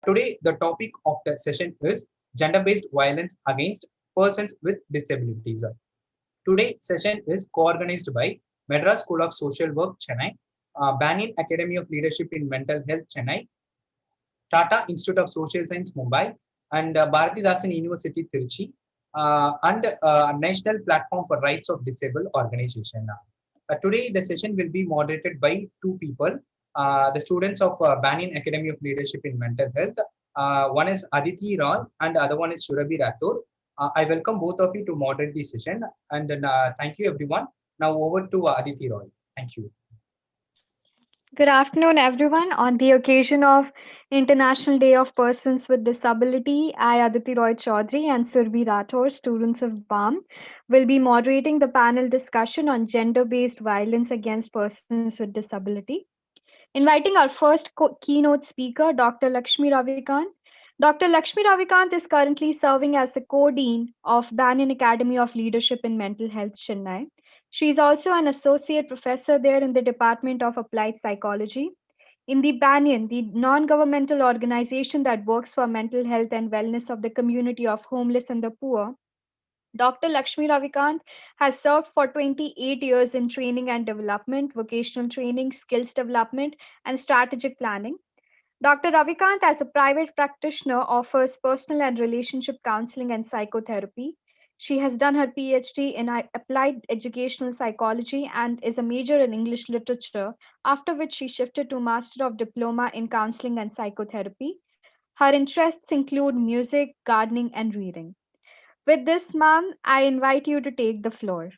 Today, the topic of the session is gender-based violence against persons with disabilities. Today's session is co-organized by Madras School of Social Work, Chennai, Banyan Academy of Leadership in Mental Health, Chennai, Tata Institute of Social Science, Mumbai, and Bharatidasan University, Tiruchi, and National Platform for Rights of Disabled Organization. Today, the session will be moderated by two people, the students of Banyan Academy of Leadership in Mental Health. One is Aditi Roy and the other one is Surabhi Rathore. I welcome both of you to moderate the session, and thank you everyone. Now over to Aditi Roy. Thank you. Good afternoon, everyone. On the occasion of International Day of Persons with Disability, I, Aditi Roy Chaudhary and Surbi Rathore, students of BAM, will be moderating the panel discussion on gender-based violence against persons with disability. Inviting our first keynote speaker, Dr. Lakshmi Ravikant. Dr. Lakshmi Ravikant is currently serving as the co-dean of Banyan Academy of Leadership in Mental Health, Chennai. She is also an associate professor there in the Department of Applied Psychology. In the Banyan, the non-governmental organization that works for mental health and wellness of the community of homeless and the poor, Dr. Lakshmi Ravikant has served for 28 years in training and development, vocational training, skills development, and strategic planning. Dr. Ravikant, as a private practitioner, offers personal and relationship counseling and psychotherapy. She has done her PhD in applied educational psychology and is a major in English literature, after which she shifted to Master of Diploma in Counseling and Psychotherapy. Her interests include music, gardening, and reading. With this, ma'am, I invite you to take the floor.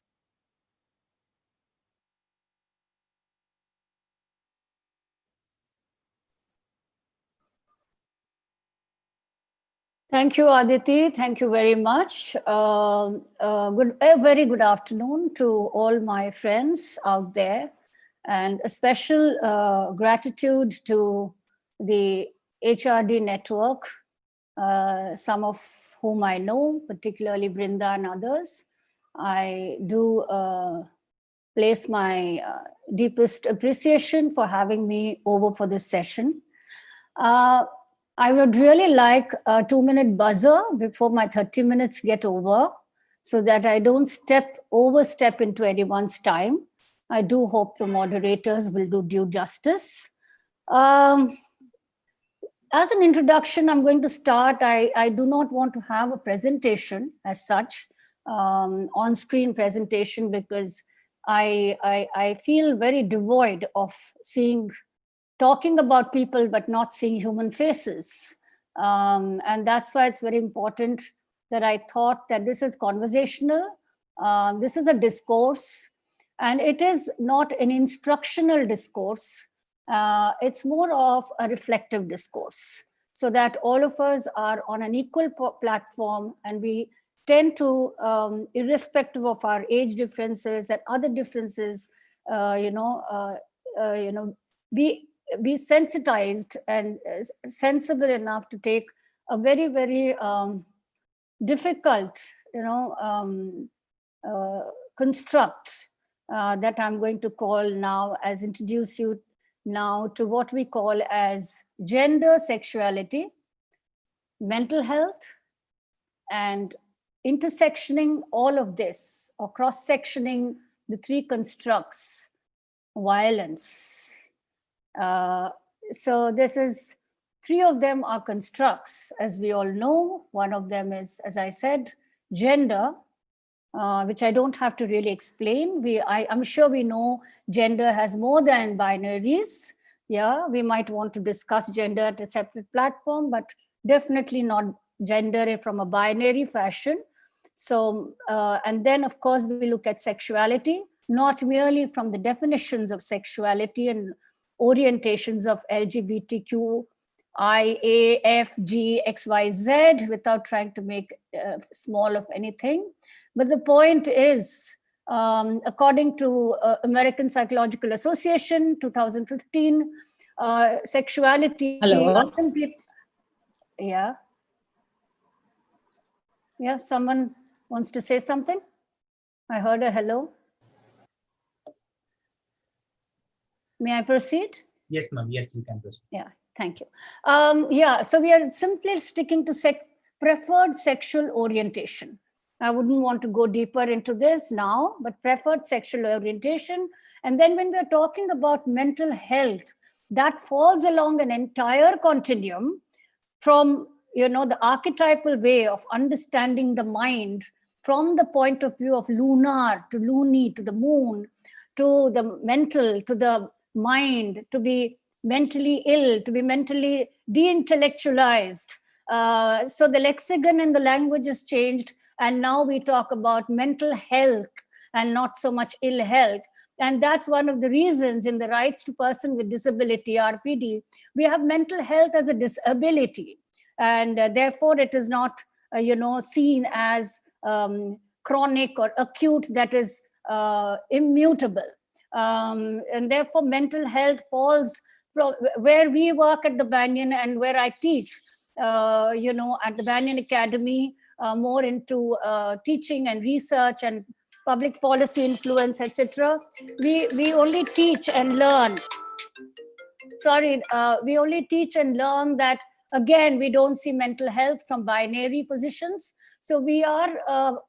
Thank you, Aditi. Thank you very much. A very good afternoon to all my friends out there, and a special gratitude to the HRD network, some of whom I know, particularly Brinda and others. I do place my deepest appreciation for having me over for this session. I would really like a 2-minute buzzer before my 30 minutes get over, so that I don't overstep into anyone's time. I do hope the moderators will do due justice. As an introduction, I'm going to start. I do not want to have a presentation as such, on-screen presentation, because I feel very devoid of talking about people but not seeing human faces. And that's why it's very important that I thought that this is conversational, this is a discourse, and it is not an instructional discourse. It's more of a reflective discourse, so that all of us are on an equal platform, and we tend to, irrespective of our age differences and other differences, be sensitized and sensible enough to take a very, very difficult, construct that I'm going to call now, introduce you now to what we call as gender, sexuality, mental health, and intersectioning all of this, or cross-sectioning the three constructs, violence. So this is, three of them are constructs, as we all know. One of them is, as I said, gender, which I don't have to really explain. I'm sure we know gender has more than binaries. Yeah, we might want to discuss gender at a separate platform, but definitely not gender from a binary fashion. So, and then of course we look at sexuality, not merely from the definitions of sexuality and orientations of LGBTQ, I, A, F, G, X, Y, Z, without trying to make small of anything. But the point is, according to American Psychological Association, 2015, sexuality is simply, yeah. Yeah, someone wants to say something? I heard a hello. May I proceed? Yes, ma'am. Yes, you can proceed. Yeah, Thank you. Yeah, so we are simply sticking to preferred sexual orientation. I wouldn't want to go deeper into this now, but preferred sexual orientation. And then when we're talking about mental health, that falls along an entire continuum from, the archetypal way of understanding the mind from the point of view of lunar to loony to the moon, to the mental, to the mind, to be mentally ill, to be mentally de-intellectualized. So the lexicon and the language has changed, and now we talk about mental health and not so much ill health. And that's one of the reasons in the Rights to Person with Disability, RPD, we have mental health as a disability. And therefore, it is not, seen as chronic or acute, that is immutable. And therefore, mental health falls from where we work at the Banyan and where I teach, at the Banyan Academy, more into teaching and research and public policy influence, etc. We only teach and learn. We only teach and learn that, again, we don't see mental health from binary positions. So we are,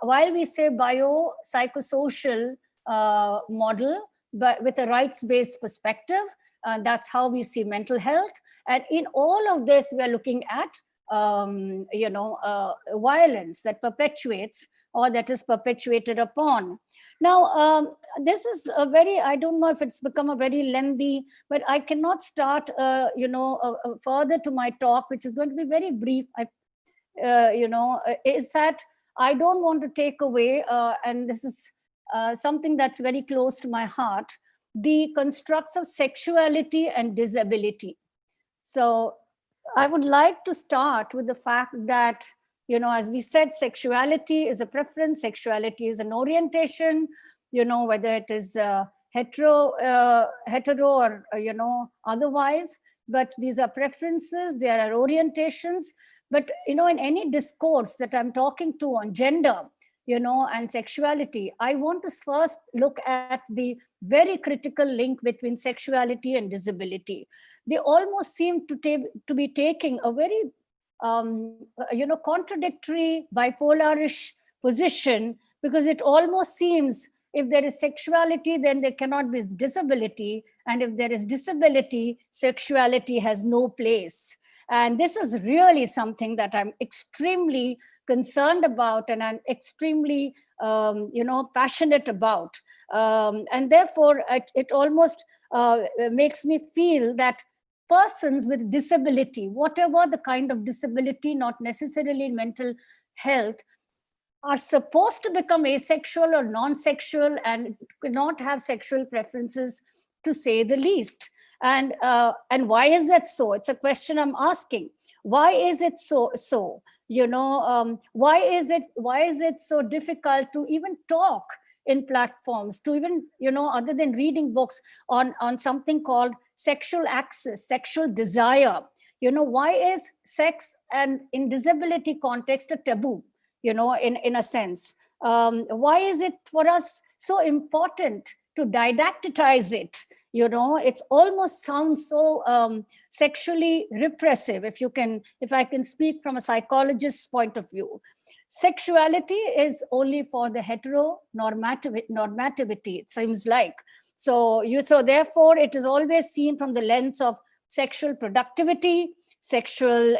while we say biopsychosocial model, but with a rights-based perspective, that's how we see mental health. And in all of this, we are looking at, violence that perpetuates or that is perpetuated upon. Now, this is a very, I don't know if it's become a very lengthy, but I cannot start, further to my talk, which is going to be very brief. Is that I don't want to take away, and this is something that's very close to my heart, the constructs of sexuality and disability. So I would like to start with the fact that, as we said, sexuality is a preference, sexuality is an orientation, whether it is hetero or, otherwise, but these are preferences, there are orientations. But, in any discourse that I'm talking to on gender, and sexuality, I want to first look at the very critical link between sexuality and disability. They almost seem to be taking a very, contradictory, bipolarish position, because it almost seems if there is sexuality, then there cannot be disability. And if there is disability, sexuality has no place. And this is really something that I'm extremely concerned about, and I'm extremely, passionate about. And therefore, it almost makes me feel that persons with disability, whatever the kind of disability, not necessarily mental health, are supposed to become asexual or non-sexual and not have sexual preferences, to say the least. And why is that so? It's a question I'm asking. Why is it so? Why is it so difficult to even talk in platforms, to even, other than reading books on something called sexual access, sexual desire? Why is sex, and in disability context, a taboo, in a sense? Why is it for us so important to didacticize it? It's almost sounds so sexually repressive, if I can speak from a psychologist's point of view. Sexuality is only for the heteronormativity, it seems like. So therefore, it is always seen from the lens of sexual productivity, sexual,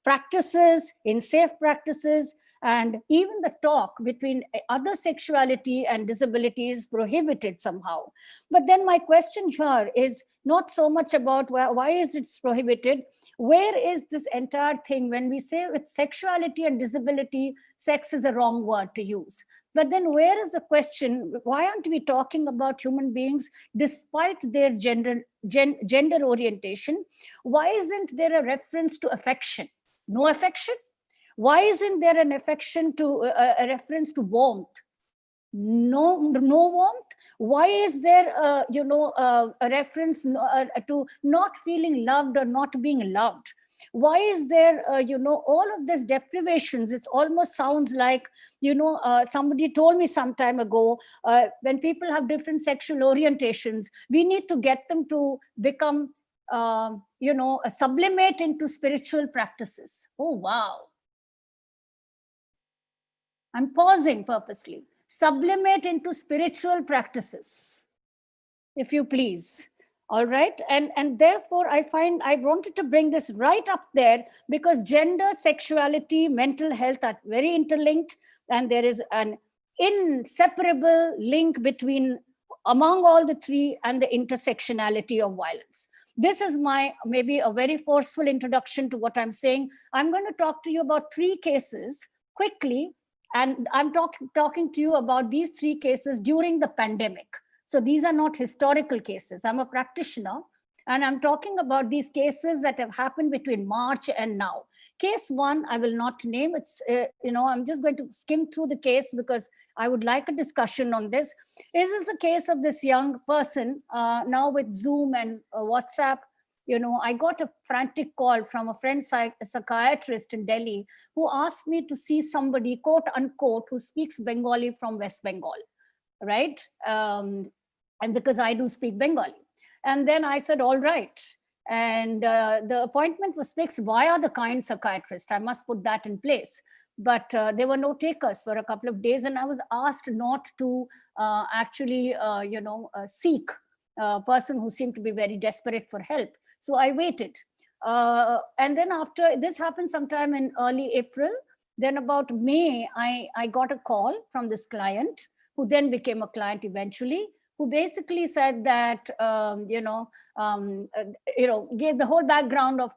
practices, in safe practices, and even the talk between other sexuality and disability is prohibited somehow. But then my question here is not so much about why is it prohibited? Where is this entire thing when we say with sexuality and disability, sex is a wrong word to use? But then where is the question? Why aren't we talking about human beings despite their gender orientation? Why isn't there a reference to affection? No affection? Why isn't there an affection to a reference to warmth? No warmth. Why is there a reference to not feeling loved or not being loved? Why is there, all of this deprivations? It almost sounds like, somebody told me some time ago, when people have different sexual orientations, we need to get them to become, sublimate into spiritual practices. Oh, wow. I'm pausing purposely. Sublimate into spiritual practices, if you please. All right. And therefore, I find I wanted to bring this right up there because gender, sexuality, mental health are very interlinked. And there is an inseparable link between among all the three and the intersectionality of violence. This is my maybe a very forceful introduction to what I'm saying. I'm going to talk to you about 3 cases quickly. And I'm talking to you about these 3 cases during the pandemic. So these are not historical cases. I'm a practitioner, and I'm talking about these cases that have happened between March and now. Case 1, I will not name. It's, I'm just going to skim through the case because I would like a discussion on this. This is the case of this young person now with Zoom and WhatsApp. I got a frantic call from a friend psychiatrist in Delhi who asked me to see somebody, quote unquote, who speaks Bengali from West Bengal, right? And because I do speak Bengali. And then I said, all right. And the appointment was fixed via the kind psychiatrist. I must put that in place. But there were no takers for a couple of days. And I was asked not to seek a person who seemed to be very desperate for help. So I waited. And then after this happened sometime in early April, then about May, I got a call from this client who then became a client eventually, who basically said that, gave the whole background of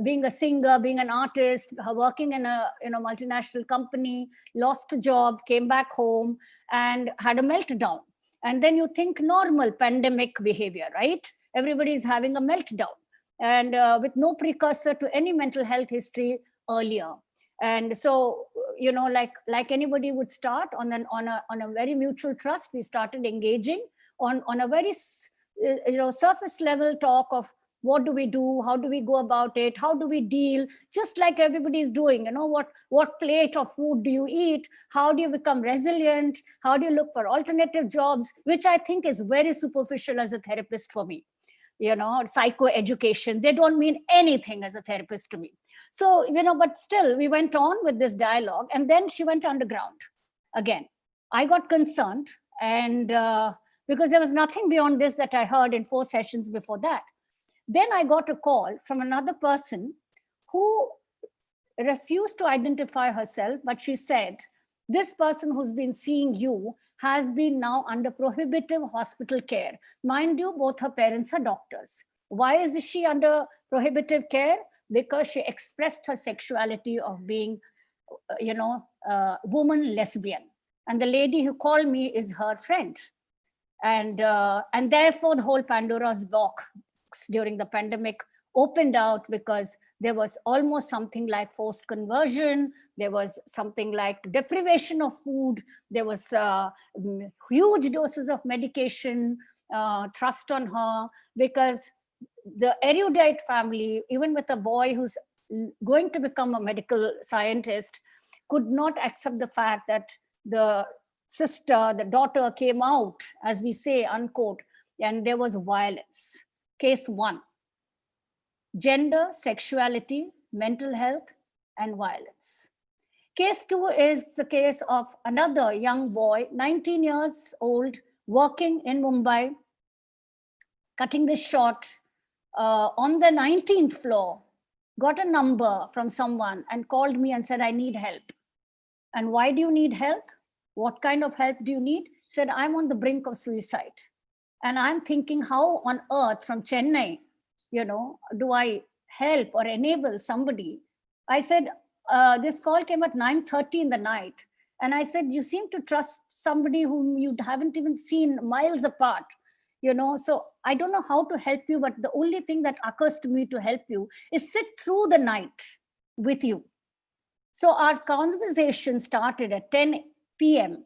being a singer, being an artist, working in a multinational company, lost a job, came back home and had a meltdown. And then you think normal pandemic behavior, right? Everybody's having a meltdown and with no precursor to any mental health history earlier. And so, like anybody would start on a very mutual trust, we started engaging on a very, surface level talk of what do we do, how do we go about it, how do we deal, just like everybody's doing, what plate of food do you eat, how do you become resilient, how do you look for alternative jobs, which I think is very superficial as a therapist for me. Psychoeducation, they don't mean anything as a therapist to me. So, but still we went on with this dialogue, and then she went underground again. I got concerned, and because there was nothing beyond this that I heard in 4 sessions before that. Then I got a call from another person who refused to identify herself, but she said, this person who's been seeing you has been now under prohibitive hospital care. Mind you, both her parents are doctors. Why is she under prohibitive care? Because she expressed her sexuality of being, woman lesbian. And the lady who called me is her friend. And therefore the whole Pandora's box during the pandemic opened out, because there was almost something like forced conversion. There was something like deprivation of food. There was huge doses of medication thrust on her, because the erudite family, even with a boy who's going to become a medical scientist, could not accept the fact that the sister, the daughter came out, as we say, unquote, and there was violence. Case 1, gender, sexuality, mental health, and violence. Case 2 is the case of another young boy, 19 years old, working in Mumbai, cutting this short, on the 19th floor, got a number from someone and called me and said, I need help. And why do you need help? What kind of help do you need? Said, I'm on the brink of suicide. And I'm thinking, how on earth from Chennai, do I help or enable somebody? I said, this call came at 9:30 in the night. And I said, you seem to trust somebody whom you haven't even seen miles apart. So I don't know how to help you, but the only thing that occurs to me to help you is sit through the night with you. So our conversation started at 10 p.m.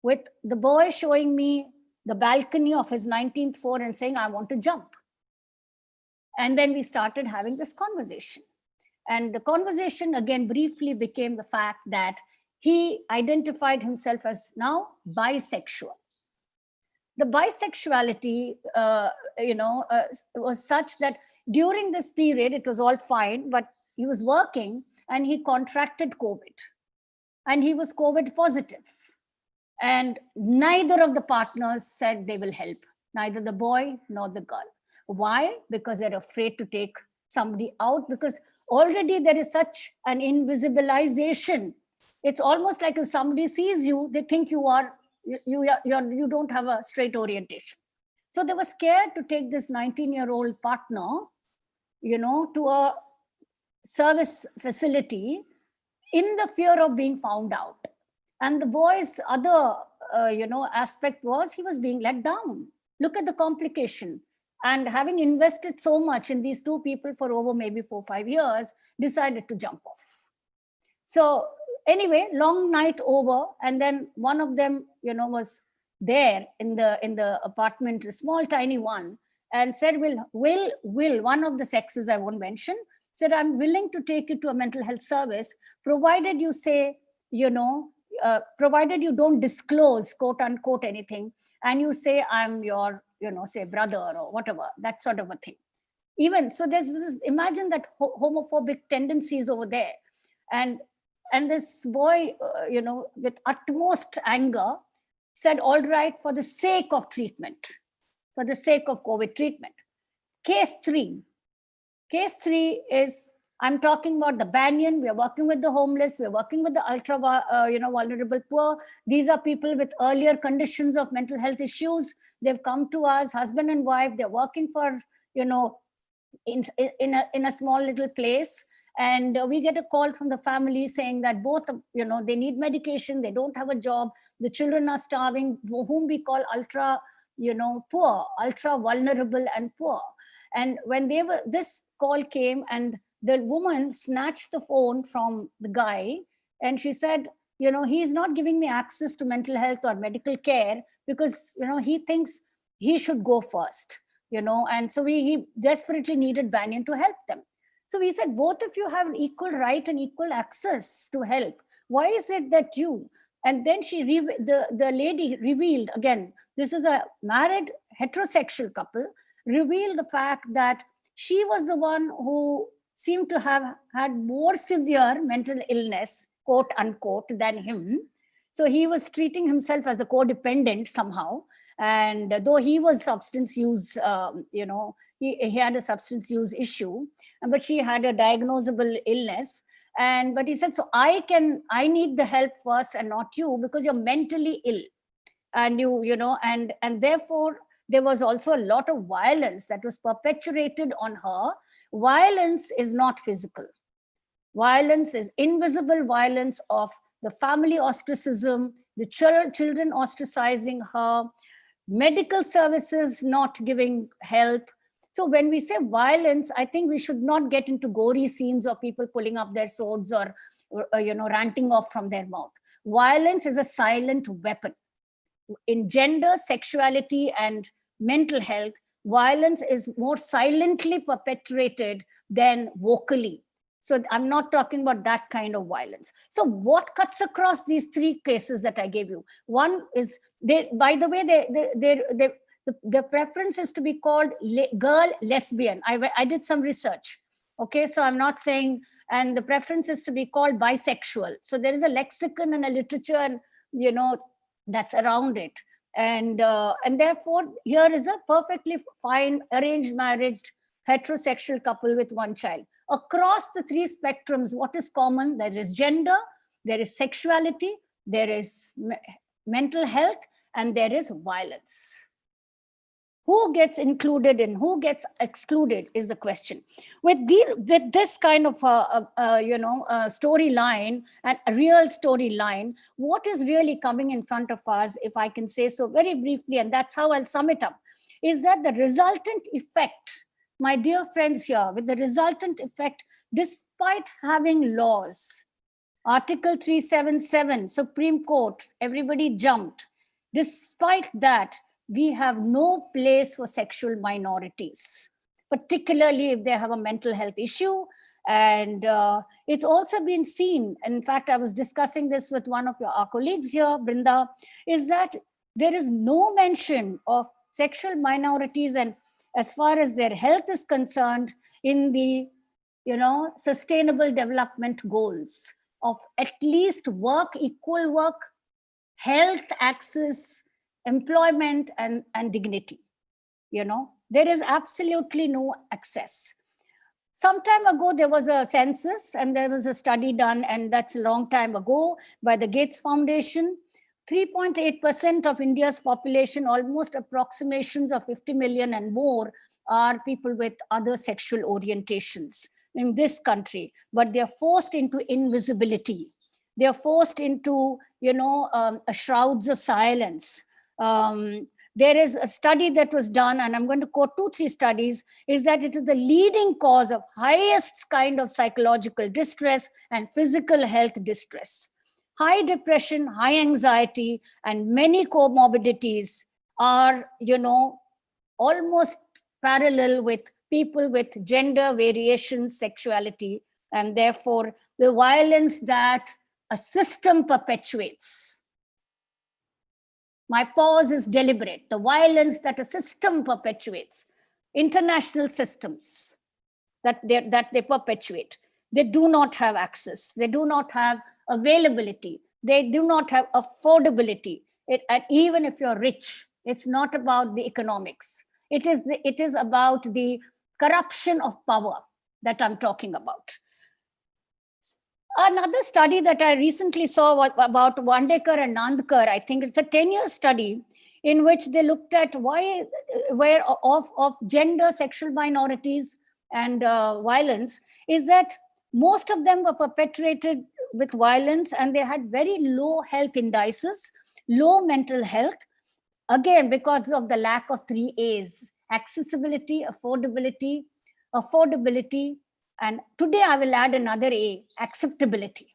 with the boy showing me the balcony of his 19th floor and saying, I want to jump. And then we started having this conversation. And the conversation again briefly became the fact that he identified himself as now bisexual. The bisexuality, was such that during this period, it was all fine, but he was working and he contracted COVID and he was COVID positive. And neither of the partners said they will help, neither the boy nor the girl. Why? Because they're afraid to take somebody out, because already there is such an invisibilization. It's almost like if somebody sees you, they think you don't have a straight orientation. So they were scared to take this 19-year-old partner, to a service facility in the fear of being found out. And the boy's other, aspect was he was being let down. Look at the complication. And having invested so much in these two people for over maybe 4 or 5 years, decided to jump off. So anyway, long night over, and then one of them, was there in the apartment, a small tiny one, and said, will one of the sexes I won't mention, said, I'm willing to take you to a mental health service, provided you say, provided you don't disclose, quote unquote, anything, and you say I'm your, say brother or whatever, that sort of a thing. Even so, there's this, imagine that homophobic tendencies over there, and this boy, with utmost anger, said, all right, for the sake of treatment, for the sake of COVID treatment. Case three is, I'm talking about the Banyan. We are working with the homeless. We are working with the ultra, vulnerable poor. These are people with earlier conditions of mental health issues. They've come to us, husband and wife. They're working for, in a small little place. And we get a call from the family saying that both, they need medication. They don't have a job. The children are starving, whom we call ultra, poor, ultra vulnerable and poor. And when this call came, and the woman snatched the phone from the guy, and she said, he's not giving me access to mental health or medical care because, he thinks he should go first, and so he desperately needed Banyan to help them. So we said, both of you have equal right and equal access to help. Why is it that you? And then the lady revealed, again, this is a married heterosexual couple, revealed the fact that she was the one who seemed to have had more severe mental illness, quote unquote, than him. So he was treating himself as the codependent somehow. And though he was substance use, he had a substance use issue, but she had a diagnosable illness. But he said, so I need the help first and not you, because you're mentally ill. And and therefore there was also a lot of violence that was perpetuated on her. Violence is not physical. Violence is invisible violence of the family ostracism, the children ostracizing her, medical services not giving help. So when we say violence, I think we should not get into gory scenes of people pulling up their swords or ranting off from their mouth. Violence is a silent weapon. In gender, sexuality, and mental health, violence is more silently perpetrated than vocally. So I'm not talking about that kind of violence. So what cuts across these three cases that I gave you? One is, by the way, the preference is to be called girl lesbian. I did some research. Okay, so I'm not saying, and the preference is to be called bisexual. So there is a lexicon and a literature, and that's around it. And therefore, here is a perfectly fine arranged marriage heterosexual couple with one child. Across the three spectrums, what is common? There is gender, there is sexuality, there is mental health, and there is violence. Who gets included and who gets excluded is the question. With this kind of storyline, and a real storyline, what is really coming in front of us, if I can say so very briefly, and that's how I'll sum it up, is that the resultant effect, my dear friends here, with the resultant effect, despite having laws, Article 377, Supreme Court, everybody jumped. Despite that, we have no place for sexual minorities, particularly if they have a mental health issue. And it's also been seen, in fact, I was discussing this with one of our colleagues here, Brinda, is that there is no mention of sexual minorities and as far as their health is concerned in the sustainable development goals of at least work, equal work, health access, employment, and dignity. There is absolutely no access. Some time ago, there was a census and there was a study done, and that's a long time ago, by the Gates Foundation. 3.8% of India's population, almost approximations of 50 million and more, are people with other sexual orientations in this country, but they're forced into invisibility. They're forced into, shrouds of silence. There is a study that was done, and I'm going to quote 2-3 studies, is that it is the leading cause of highest kind of psychological distress and physical health distress. High depression, high anxiety, and many comorbidities are, almost parallel with people with gender variation, sexuality, and therefore the violence that a system perpetuates. My pause is deliberate. The violence that a system perpetuates, international systems that they perpetuate. They do not have access. They do not have availability. They do not have affordability. And even if you're rich, it's not about the economics. It is about the corruption of power that I'm talking about. Another study that I recently saw about Wandekar and Nandkar, I think it's a 10-year study in which they looked at where of gender, sexual minorities, and violence, is that most of them were perpetrated with violence and they had very low health indices, low mental health, again, because of the lack of 3 A's: accessibility, affordability, and today I will add another A, acceptability.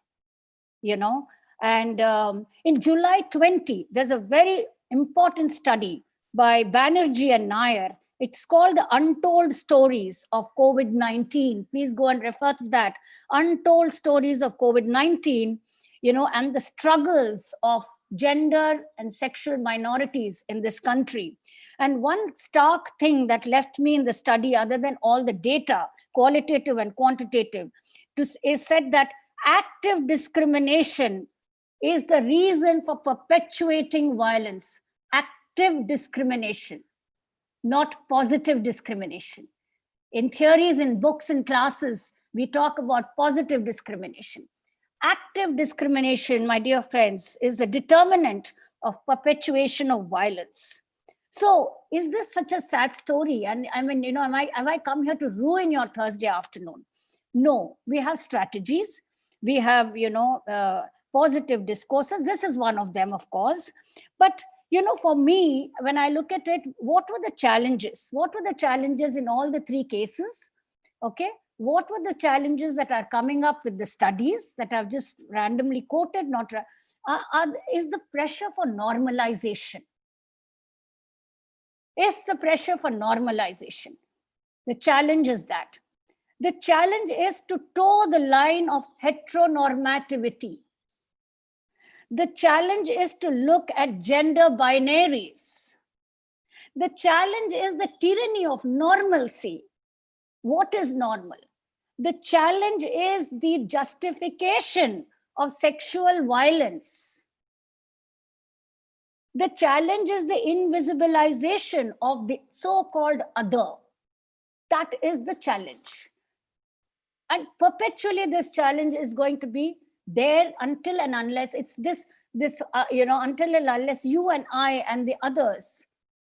And in July 20, there's a very important study by Banerjee and Nair. It's called The Untold Stories of COVID-19. Please go and refer to that. Untold Stories of COVID-19, and the struggles of gender and sexual minorities in this country. And one stark thing that left me in the study, other than all the data, qualitative and quantitative, is said that active discrimination is the reason for perpetuating violence. Active discrimination, not positive discrimination. In theories, in books and classes, we talk about positive discrimination. Active discrimination, my dear friends, is the determinant of perpetuation of violence. So is this such a sad story? And I mean, have I come here to ruin your Thursday afternoon? No, we have strategies. We have, positive discourses. This is one of them, of course. But, for me, when I look at it, what were the challenges? What were the challenges in all the 3 cases? Okay. What were the challenges that are coming up with the studies that I've just randomly quoted? Is the pressure for normalization. Is the pressure for normalization. The challenge is that. The challenge is to toe the line of heteronormativity. The challenge is to look at gender binaries. The challenge is the tyranny of normalcy. What is normal? The challenge is the justification of sexual violence. The challenge is the invisibilization of the so-called other. That is the challenge. And perpetually this challenge is going to be there until and unless it's until and unless you and I and the others,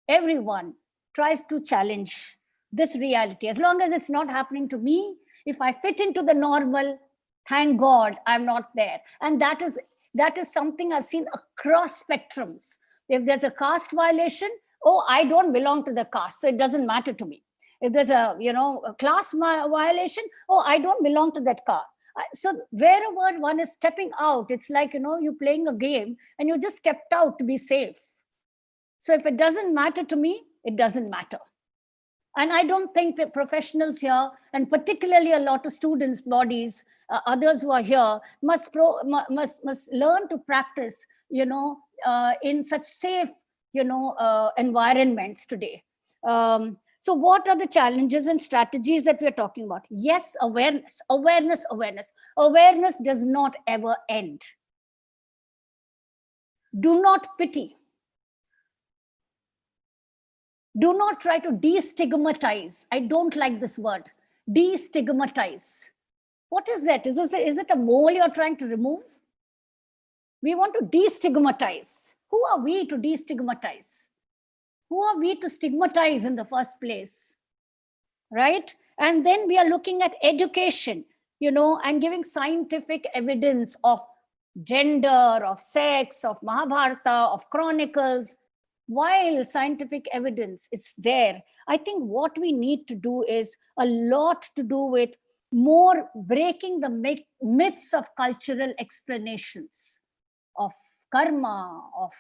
everyone tries to challenge this reality. As long as it's not happening to me, if I fit into the normal, thank God I'm not there. And that is something I've seen across spectrums. If there's a caste violation, I don't belong to the caste, so it doesn't matter to me. If there's a class violation, I don't belong to that caste. So wherever one is stepping out, it's like, you're playing a game and you just stepped out to be safe. So if it doesn't matter to me, it doesn't matter. And I don't think that professionals here, and particularly a lot of students' bodies, others who are here, must learn to practice, in such safe, environments today. So what are the challenges and strategies that we're talking about? Yes, awareness, awareness, awareness. Awareness does not ever end. Do not pity. Do not try to destigmatize. I don't like this word. Destigmatize. What is that? Is it a mole you're trying to remove? We want to destigmatize. Who are we to destigmatize? Who are we to stigmatize in the first place? Right? And then we are looking at education, and giving scientific evidence of gender, of sex, of Mahabharata, of chronicles. While scientific evidence is there, I think what we need to do is a lot to do with more breaking the myths of cultural explanations of karma, of,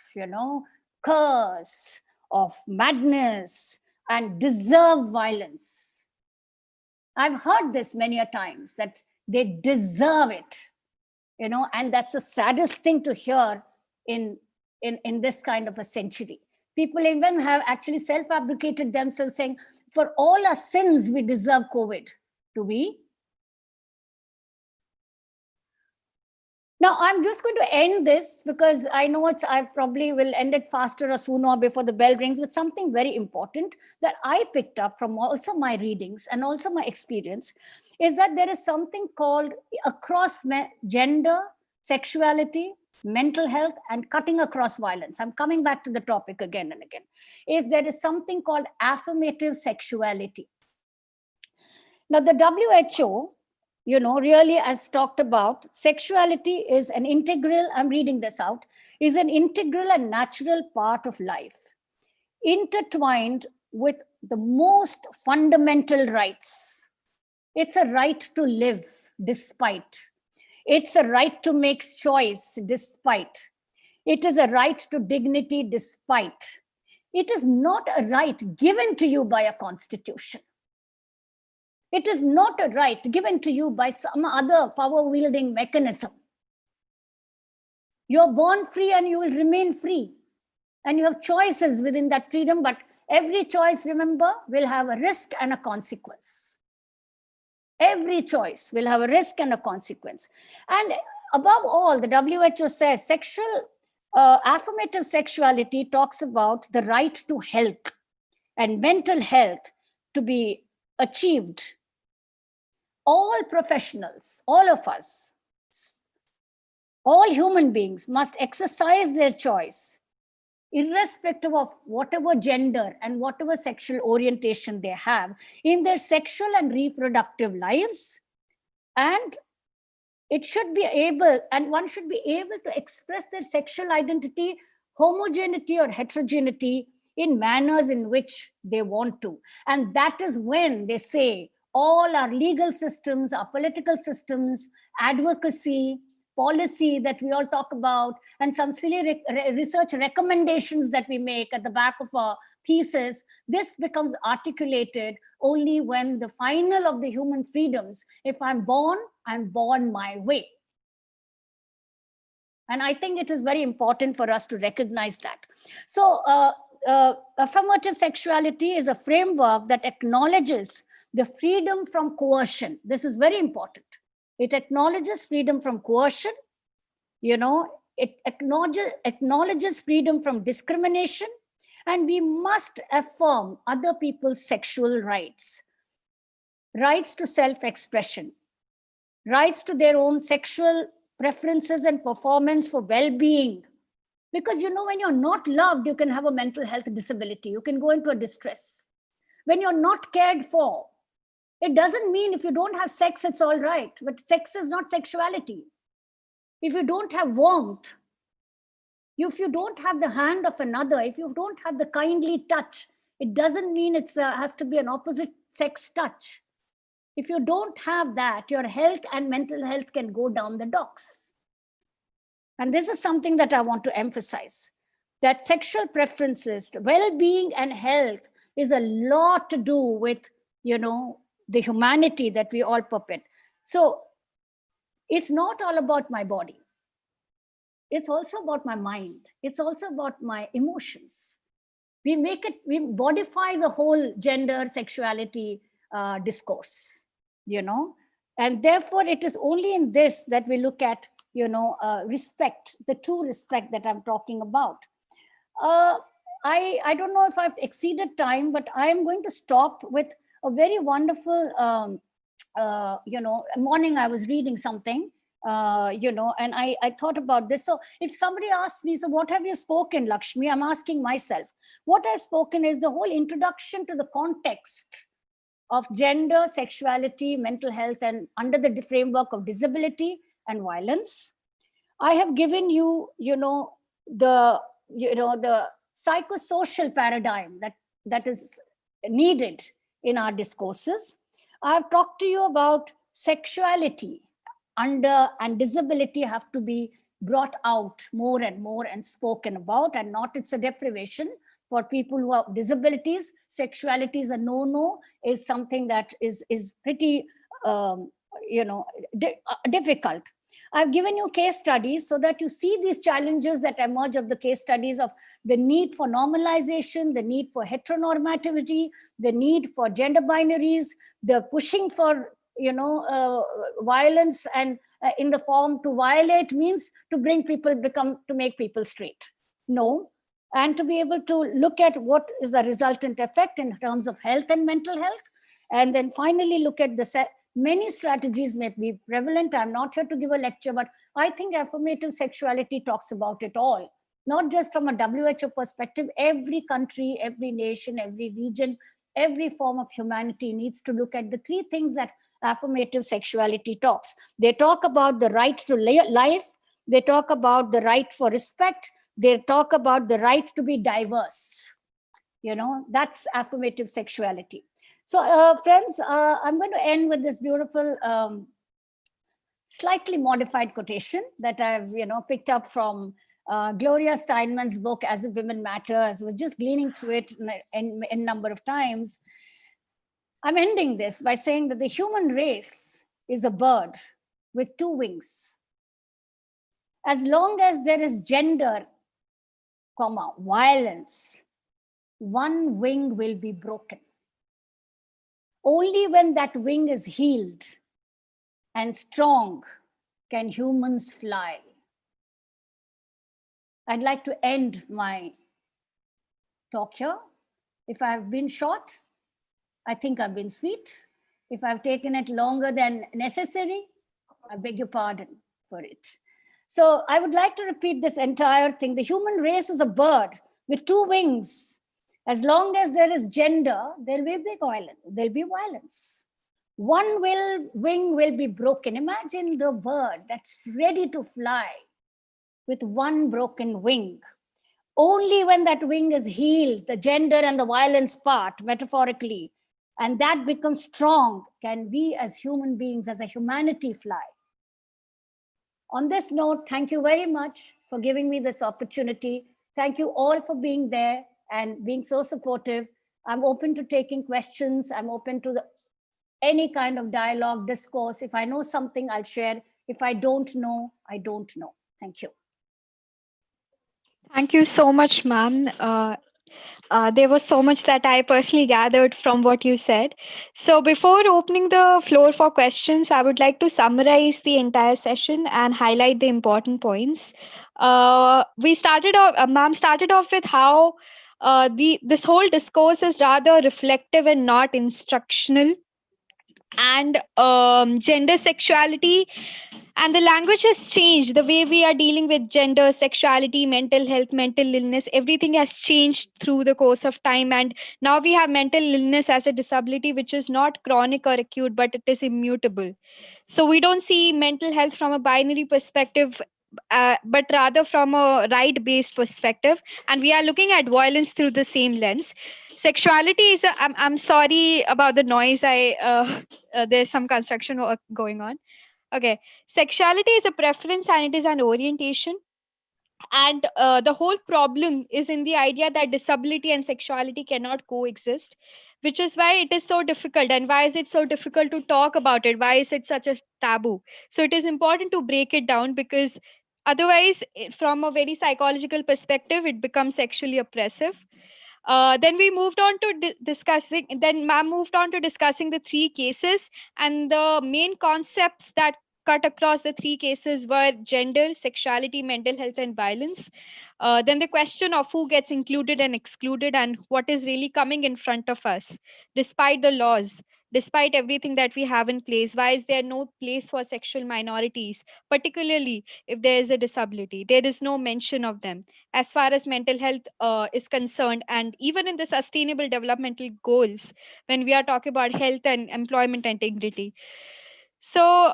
curse, of madness, and deserved violence. I've heard this many a times, that they deserve it, and that's the saddest thing to hear in this kind of a century. People even have actually self-fabricated themselves, saying, for all our sins, we deserve COVID. Do we? Now, I'm just going to end this because I know I probably will end it faster or sooner before the bell rings, with something very important that I picked up from also my readings and also my experience, is that there is something called across gender, sexuality, mental health, and cutting across violence. I'm coming back to the topic again and again. There is something called affirmative sexuality. Now, the WHO, really has talked about sexuality is an integral, I'm reading this out, is an integral and natural part of life, intertwined with the most fundamental rights. It's a right to live despite. It's a right to make choice despite. It is a right to dignity despite. It is not a right given to you by a constitution. It is not a right given to you by some other power-wielding mechanism. You're born free and you will remain free. And you have choices within that freedom, but every choice, remember, will have a risk and a consequence. Every choice will have a risk and a consequence. And above all, the WHO says affirmative sexuality talks about the right to health and mental health to be achieved. All professionals, all of us, all human beings must exercise their choice, irrespective of whatever gender and whatever sexual orientation they have, in their sexual and reproductive lives. And it should be able, and one should be able to express their sexual identity, homogeneity or heterogeneity, in manners in which they want to. And that is when they say all our legal systems, our political systems, advocacy, policy that we all talk about, and some silly research recommendations that we make at the back of our thesis, this becomes articulated only when the final of the human freedoms, if I'm born my way. And I think it is very important for us to recognize that. So affirmative sexuality is a framework that acknowledges the freedom from coercion. This is very important. It acknowledges freedom from coercion. It acknowledges freedom from discrimination. And we must affirm other people's sexual rights. Rights to self-expression. Rights to their own sexual preferences and performance for well-being. Because when you're not loved, you can have a mental health disability. You can go into a distress. When you're not cared for, it doesn't mean if you don't have sex, it's all right. But sex is not sexuality. If you don't have warmth, if you don't have the hand of another, if you don't have the kindly touch, it doesn't mean it has to be an opposite sex touch. If you don't have that, your health and mental health can go down the docks. And this is something that I want to emphasize, that sexual preferences, well-being and health is a lot to do with, you know, the humanity that we all puppet. So it's not all about my body. It's also about my mind. It's also about my emotions. We modify the whole gender sexuality discourse, you know, and therefore it is only in this that we look at, you know, respect, the true respect that I'm talking about. I don't know if I've exceeded time, but I am going to stop with a very wonderful, you know, morning I was reading something, you know, and I thought about this. So if somebody asks me, so what have you spoken, Lakshmi? I'm asking myself, what I've spoken is the whole introduction to the context of gender, sexuality, mental health, and under the framework of disability and violence. I have given you, you know, the psychosocial paradigm that is needed in our discourses. I've talked to you about sexuality under and disability have to be brought out more and more and spoken about, and not it's a deprivation for people who have disabilities. Sexuality is a no-no, is something that is pretty you know, difficult. I've given you case studies so that you see these challenges that emerge of the case studies of the need for normalization, the need for heteronormativity, the need for gender binaries, the pushing for, you know, violence, and in the form to violate means to bring people, to make people straight. No. And to be able to look at what is the resultant effect in terms of health and mental health. And then finally look at the many strategies may be prevalent. I'm not here to give a lecture, but I think affirmative sexuality talks about it all, not just from a WHO perspective. Every country, every nation, every region, every form of humanity needs to look at the three things that affirmative sexuality talks. They talk about the right to life. They talk about the right for respect. They talk about the right to be diverse. You know, that's affirmative sexuality. So friends, I'm going to end with this beautiful, slightly modified quotation that I've, you know, picked up from Gloria Steinemann's book, As If Women Matter. I was just gleaning through it in number of times. I'm ending this by saying that the human race is a bird with two wings. As long as there is gender, violence, one wing will be broken. Only when that wing is healed and strong can humans fly. I'd like to end my talk here. If I've been short, I think I've been sweet. If I've taken it longer than necessary, I beg your pardon for it. So I would like to repeat this entire thing. The human race is a bird with two wings. As long as there is gender, there will be violence. There'll be violence. One wing will be broken. Imagine the bird that's ready to fly with one broken wing. Only when that wing is healed, the gender and the violence part, metaphorically, and that becomes strong, can we as human beings, as a humanity, fly. On this note, thank you very much for giving me this opportunity. Thank you all for being there and being so supportive. I'm open to taking questions. I'm open to any kind of dialogue, discourse. If I know something, I'll share. If I don't know, I don't know. Thank you. Thank you so much, ma'am. There was so much that I personally gathered from what you said. So before opening the floor for questions, I would like to summarize the entire session and highlight the important points. Ma'am started off with how this whole discourse is rather reflective and not instructional, and gender, sexuality, and the language has changed. The way we are dealing with gender, sexuality, mental health, mental illness, everything has changed through the course of time. And now we have mental illness as a disability, which is not chronic or acute, but it is immutable. So we don't see mental health from a binary perspective, but rather from a right-based perspective. And we are looking at violence through the same lens. Sexuality is I'm sorry about the noise. There's some construction work going on. Okay. Sexuality is a preference and it is an orientation. And the whole problem is in the idea that disability and sexuality cannot coexist, which is why it is so difficult. And why is it so difficult to talk about it? Why is it such a taboo? So it is important to break it down, because otherwise, from a very psychological perspective, it becomes sexually oppressive. Then we moved on to discussing, then ma'am moved on to discussing the three cases, and the main concepts that cut across the three cases were gender, sexuality, mental health, and violence. Then the question of who gets included and excluded, and what is really coming in front of us, despite the laws, despite everything that we have in place. Why is there no place for sexual minorities, particularly if there is a disability? There is no mention of them as far as mental health is concerned, and even in the sustainable developmental goals, when we are talking about health and employment integrity. So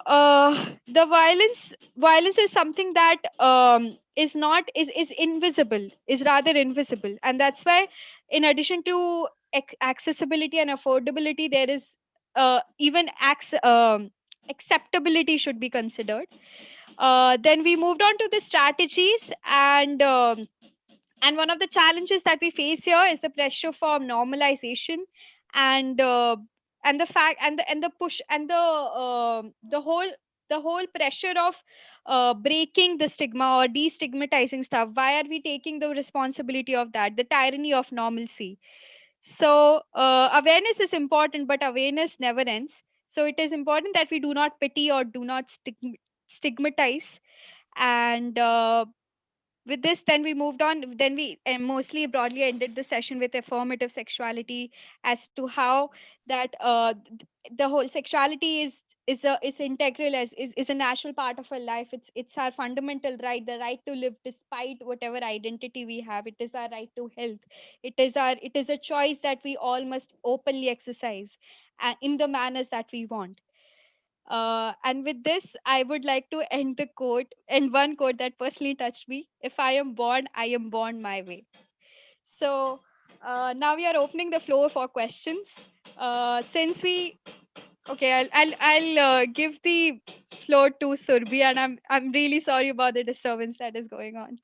the violence is something that is not is invisible, is rather invisible. And that's why, in addition to accessibility and affordability, there is even acceptability should be considered. Then we moved on to the strategies, and one of the challenges that we face here is the pressure for normalization, and the fact, and the push, and the whole pressure of breaking the stigma or destigmatizing stuff. Why are we taking the responsibility of that? The tyranny of normalcy. So awareness is important, but awareness never ends. So it is important that we do not pity or do not stigmatize. And with this, then we moved on, then we mostly broadly ended the session with affirmative sexuality, as to how that the whole sexuality is integral, as is a natural part of our life. It's our fundamental right, the right to live despite whatever identity we have. It is our right to health. It is a choice that we all must openly exercise in the manners that we want. And with this, I would like to end the quote, and one quote that personally touched me: "If I am born, I am born my way." So now we are opening the floor for questions. Since we, okay, I'll give the floor to Surbhi, and I'm really sorry about the disturbance that is going on.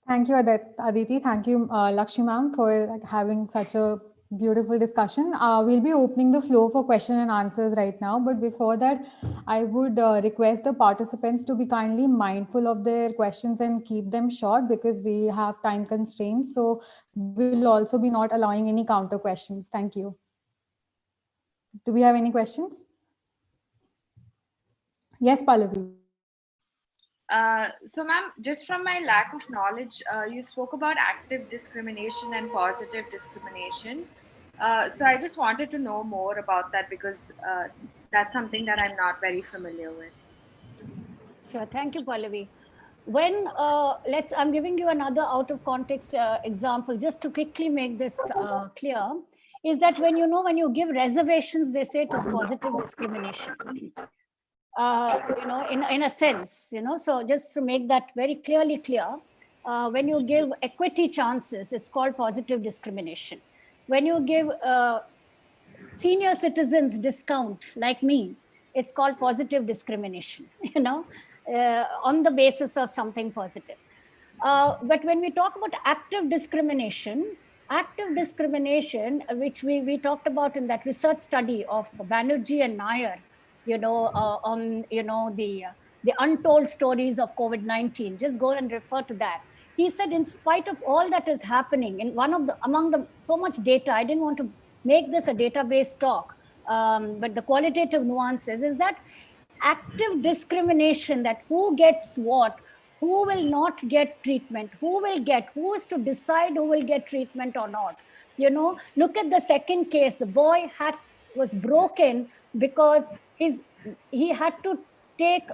Thank you, Aditi. Thank you, Lakshmi ma'am, for having such a beautiful discussion. We'll be opening the floor for question and answers right now. But before that, I would request the participants to be kindly mindful of their questions and keep them short, because we have time constraints. So we'll also be not allowing any counter questions. Thank you. Do we have any questions? Yes, Pallavi. So ma'am, just from my lack of knowledge, you spoke about active discrimination and positive discrimination. So I just wanted to know more about that, because that's something that I'm not very familiar with. Sure, thank you, Pallavi. When I'm giving you another out of context example, just to quickly make this clear, is that when you give reservations, they say it is positive discrimination. In a sense, so just to make that very clearly clear, when you give equity chances, it's called positive discrimination. When you give senior citizens discount, like me, it's called positive discrimination, on the basis of something positive. But when we talk about active discrimination, which we talked about in that research study of Banerjee and Nair, on the untold stories of COVID-19. Just go and refer to that. He said, in spite of all that is happening, in among the so much data, I didn't want to make this a database talk, but the qualitative nuances is that active discrimination, that who gets what, who will not get treatment, who is to decide who will get treatment or not. Look at the second case. The boy was broken because he had to take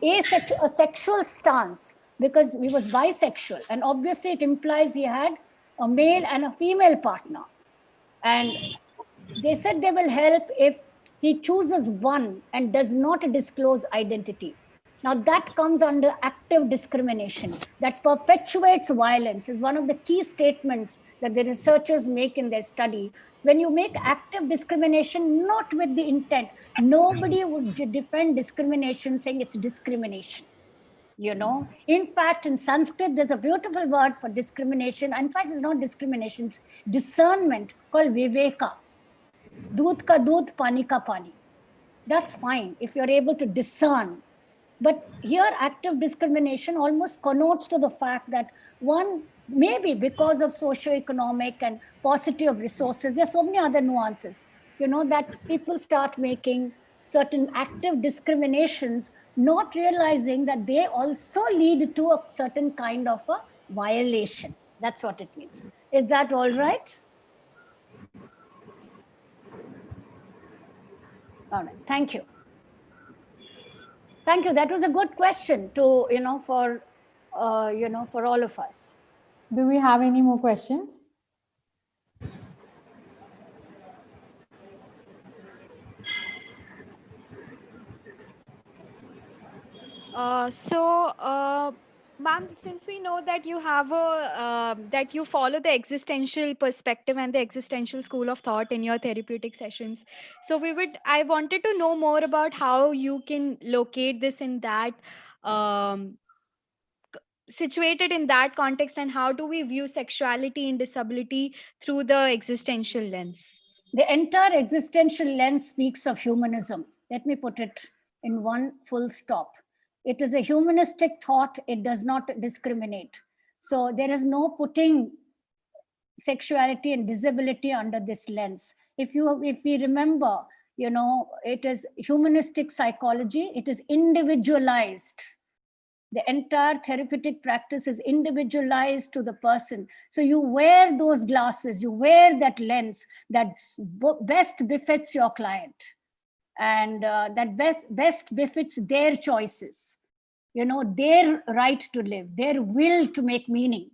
a sexual stance because he was bisexual, and obviously it implies he had a male and a female partner, and they said they will help if he chooses one and does not disclose identity. Now that comes under active discrimination that perpetuates violence, is one of the key statements that the researchers make in their study. When you make active discrimination, not with the intent, nobody would defend discrimination saying it's discrimination. You know, in fact, in Sanskrit, there's a beautiful word for discrimination. In fact, it's not discrimination, it's discernment, called viveka. Doodh ka doodh, pani ka pani. That's fine if you're able to discern. But here, active discrimination almost connotes to the fact that one, maybe because of socio-economic and paucity of resources, there's so many other nuances, you know, that people start making certain active discriminations, not realizing that they also lead to a certain kind of a violation. That's what it means. Is that all right? All right, thank you. Thank you. That was a good question to, you know, for all of us. Do we have any more questions? Ma'am, since we know that you have that you follow the existential perspective and the existential school of thought in your therapeutic sessions, so I wanted to know more about how you can locate this in that situated in that context, and how do we view sexuality and disability through the existential lens? The entire existential lens speaks of humanism. Let me put it in one full stop. It is a humanistic thought. It does not discriminate. So there is no putting sexuality and disability under this lens. If we remember, you know, it is humanistic psychology. It is individualized. The entire therapeutic practice is individualized to the person. So you wear those glasses, you wear that lens that best befits your client, and that best befits their choices, you know, their right to live, their will to make meaning,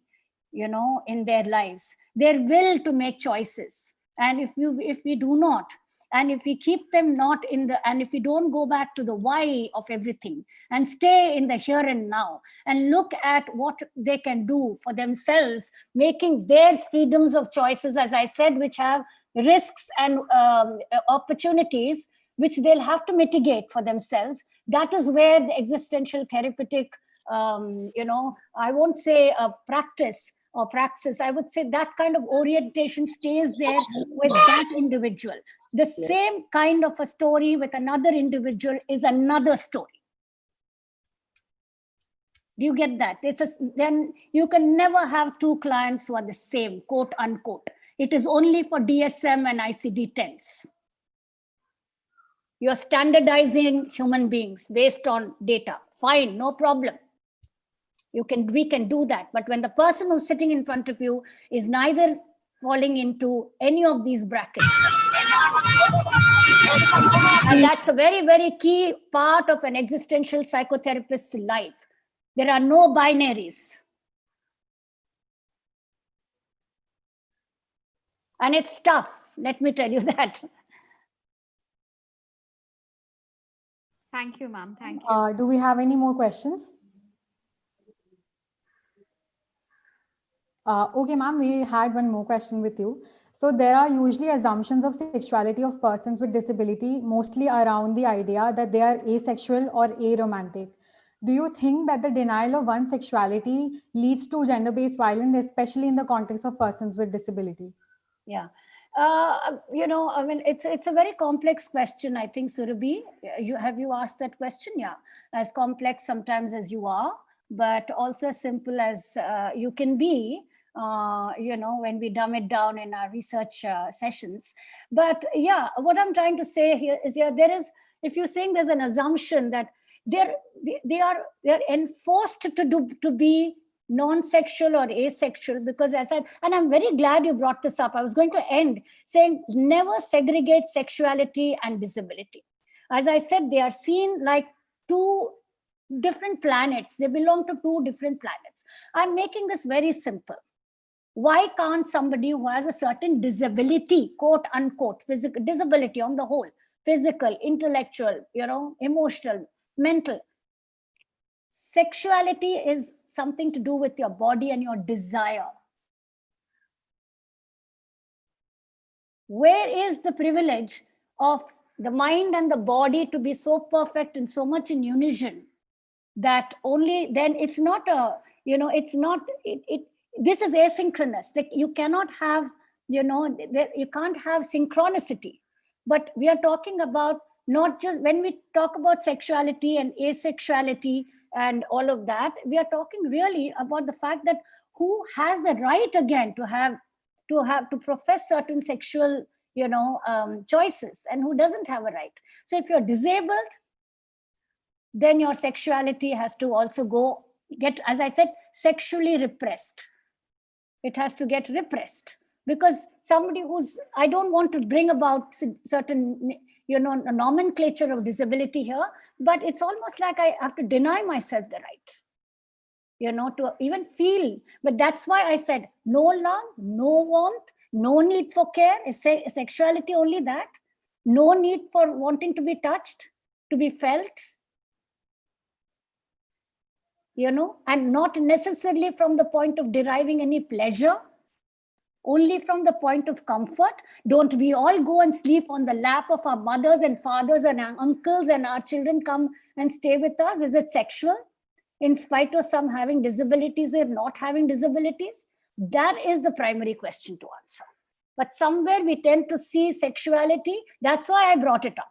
you know, in their lives, their will to make choices. And if we do not, and if we keep them not in the, and if we don't go back to the why of everything and stay in the here and now and look at what they can do for themselves, making their freedoms of choices, as I said, which have risks and opportunities which they'll have to mitigate for themselves, that is where the existential therapeutic, you know, I won't say a practice or praxis, I would say that kind of orientation stays there with that individual. The same kind of a story with another individual is another story. Do you get that? Then you can never have two clients who are the same, quote unquote. It is only for DSM and ICD-10s. You're standardizing human beings based on data. Fine, no problem. We can do that. But when the person who's sitting in front of you is neither falling into any of these brackets, and that's a very, very key part of an existential psychotherapist's life. There are no binaries. And it's tough, let me tell you that. Thank you, ma'am. Thank you. Do we have any more questions? Okay, ma'am, we had one more question with you. So there are usually assumptions of sexuality of persons with disability, mostly around the idea that they are asexual or aromantic. Do you think that the denial of one's sexuality leads to gender-based violence, especially in the context of persons with disability? Yeah. You know, I mean, it's a very complex question, I think, Surabhi. Have you asked that question? Yeah, as complex sometimes as you are, but also as simple as you can be, you know, when we dumb it down in our research sessions. But yeah, what I'm trying to say here is, if you're saying there's an assumption that they're enforced to be non-sexual or asexual, because as and I'm very glad you brought this up. I was going to end saying never segregate sexuality and disability. As I said, they are seen like two different planets. They belong to two different planets. I'm making this very simple. Why can't somebody who has a certain disability, quote unquote, physical disability on the whole, physical, intellectual, you know, emotional, mental, sexuality is something to do with your body and your desire. Where is the privilege of the mind and the body to be so perfect and so much in unison that only then it's not a, it's not, this is asynchronous. Like you cannot have, you can't have synchronicity. But we are talking about not just when we talk about sexuality and asexuality and all of that, we are talking really about the fact that who has the right again to profess certain sexual, choices, and who doesn't have a right. So if you're disabled, then your sexuality has to also get, as I said, sexually repressed. It has to get repressed, because somebody I don't want to bring about certain, nomenclature of disability here, but it's almost like I have to deny myself the right, to even feel. But that's why I said no love, no warmth, no need for care. Is sexuality only that? No need for wanting to be touched, to be felt, and not necessarily from the point of deriving any pleasure, only from the point of comfort. Don't we all go and sleep on the lap of our mothers and fathers and our uncles, and our children come and stay with us? Is it sexual? In spite of some having disabilities or not having disabilities? That is the primary question to answer. But somewhere we tend to see sexuality. That's why I brought it up.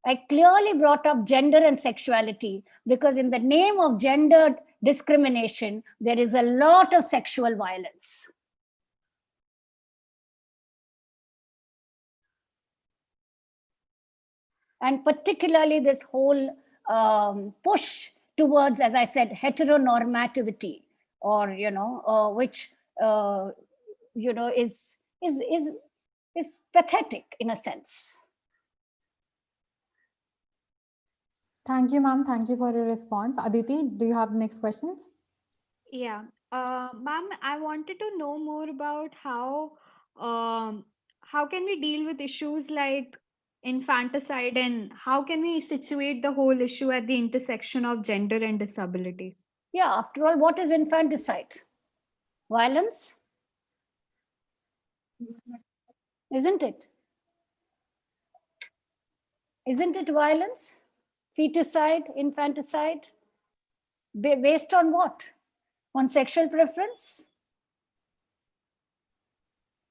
I clearly brought up gender and sexuality, because in the name of gender discrimination, there is a lot of sexual violence. And particularly this whole push towards, as I said, heteronormativity, or, which, is pathetic in a sense. Thank you, ma'am. Thank you for your response. Aditi, do you have next questions? Yeah. Ma'am, I wanted to know more about how can we deal with issues like infanticide, and how can we situate the whole issue at the intersection of gender and disability? Yeah, after all, what is infanticide? Violence? Isn't it? Isn't it violence? Feticide, infanticide? Based on what? On sexual preference?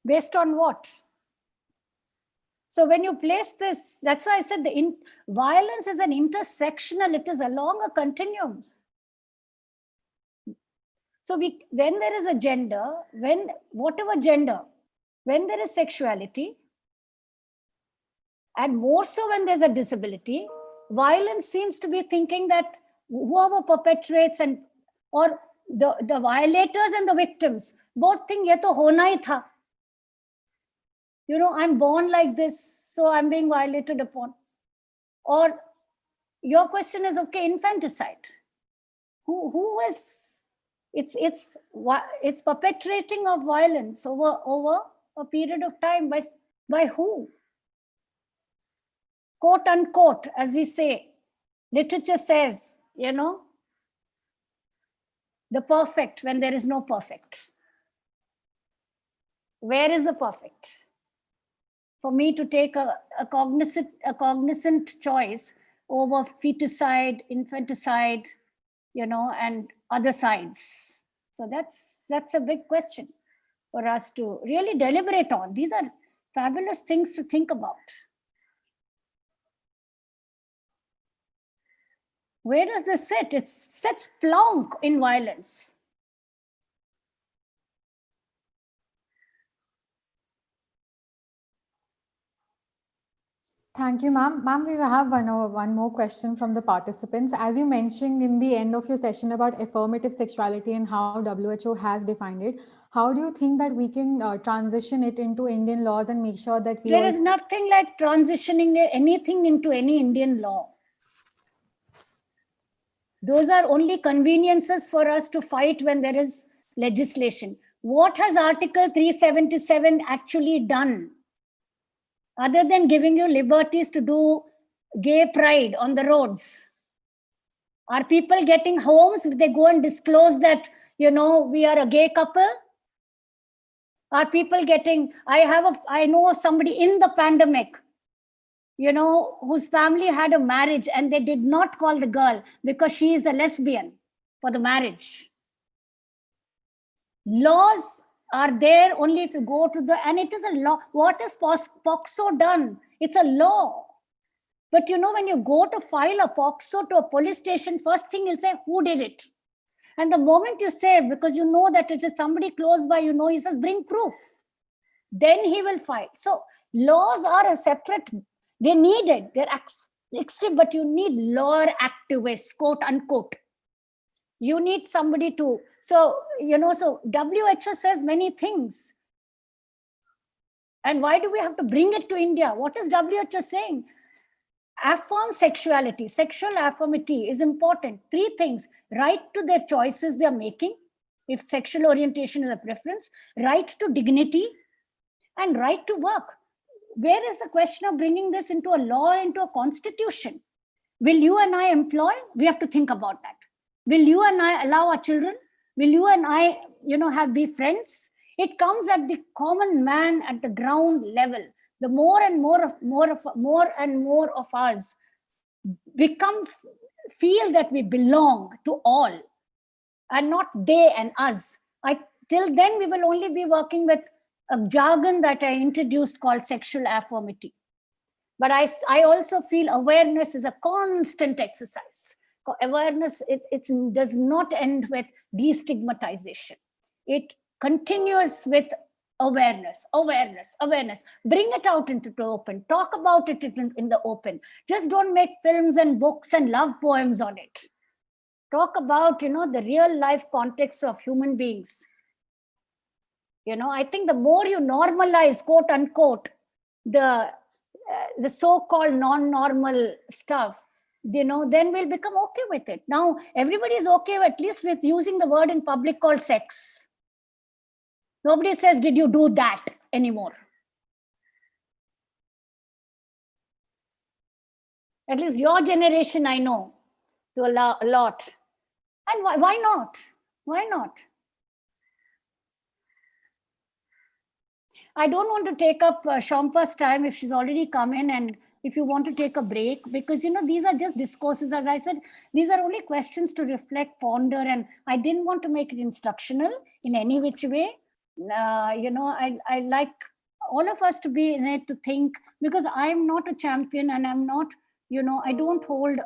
Based on what? So when you place this, that's why I said violence is an intersectional, it is along a continuum. So when there is a gender, whatever gender, when there is sexuality, and more so when there's a disability, violence seems to be thinking that whoever perpetrates or the violators and the victims both think ye to hona hi tha. I'm born like this, so I'm being violated upon. Or your question is, okay, infanticide. Who is, it's perpetrating of violence over a period of time by who? Quote unquote, as we say, literature says, the perfect when there is no perfect. Where is the perfect? For me to take a cognizant choice over feticide, infanticide, and other sides. So that's a big question for us to really deliberate on. These are fabulous things to think about. Where does this sit? It sits plonk in violence. Thank you, ma'am. Ma'am, we have one more question from the participants. As you mentioned in the end of your session about affirmative sexuality and how WHO has defined it, how do you think that we can transition it into Indian laws and make sure that there is nothing like transitioning anything into any Indian law. Those are only conveniences for us to fight when there is legislation. What has Article 377 actually done? Other than giving you liberties to do gay pride on the roads? Are people getting homes if they go and disclose that, we are a gay couple? Are people getting, I know of somebody in the pandemic you know, whose family had a marriage and they did not call the girl because she is a lesbian for the marriage. Laws are there only if you go to the, and it is a law. What is POCSO done? It's a law. But you know, when you go to file a POCSO to a police station, first thing you'll say, who did it? And the moment you say, because you know that it is somebody close by, you know, he says, bring proof. Then he will file. So laws are a separate, they need it. They're extreme, but you need law activists, quote unquote. You need somebody to, so, you know, so WHO says many things. And why do we have to bring it to India? What is WHO saying? Affirm sexuality, sexual affirmity is important. 3 things: right to their choices they're making, if sexual orientation is a preference, right to dignity, and right to work. Where is the question of bringing this into a law, into a constitution? Will you and I employ? We have to think about that. Will you and I allow our children? Will you and I, you know, be friends? It comes at the common man at the ground level. The more and more of us feel that we belong to all and not they and us. Till then, we will only be working with a jargon that I introduced called sexual affirmity. But I also feel awareness is a constant exercise. Awareness, it does not end with destigmatization. It continues with awareness. Bring it out into the open. Talk about it in the open. Just don't make films and books and love poems on it. Talk about, you know, the real life context of human beings. You know, I think the more you normalize, quote unquote, the so-called non-normal stuff, you know, then we'll become okay with it. Now, everybody's okay at least with using the word in public called sex. Nobody says, did you do that anymore? At least your generation, I know, to a lot. And why not? Why not? I don't want to take up Shampa's time if she's already come in, and if you want to take a break, because, you know, these are just discourses. As I said, these are only questions to reflect, ponder, and I didn't want to make it instructional in any which way. You know, I like all of us to be in it, to think, because I'm not a champion and I'm not, you know, I don't hold,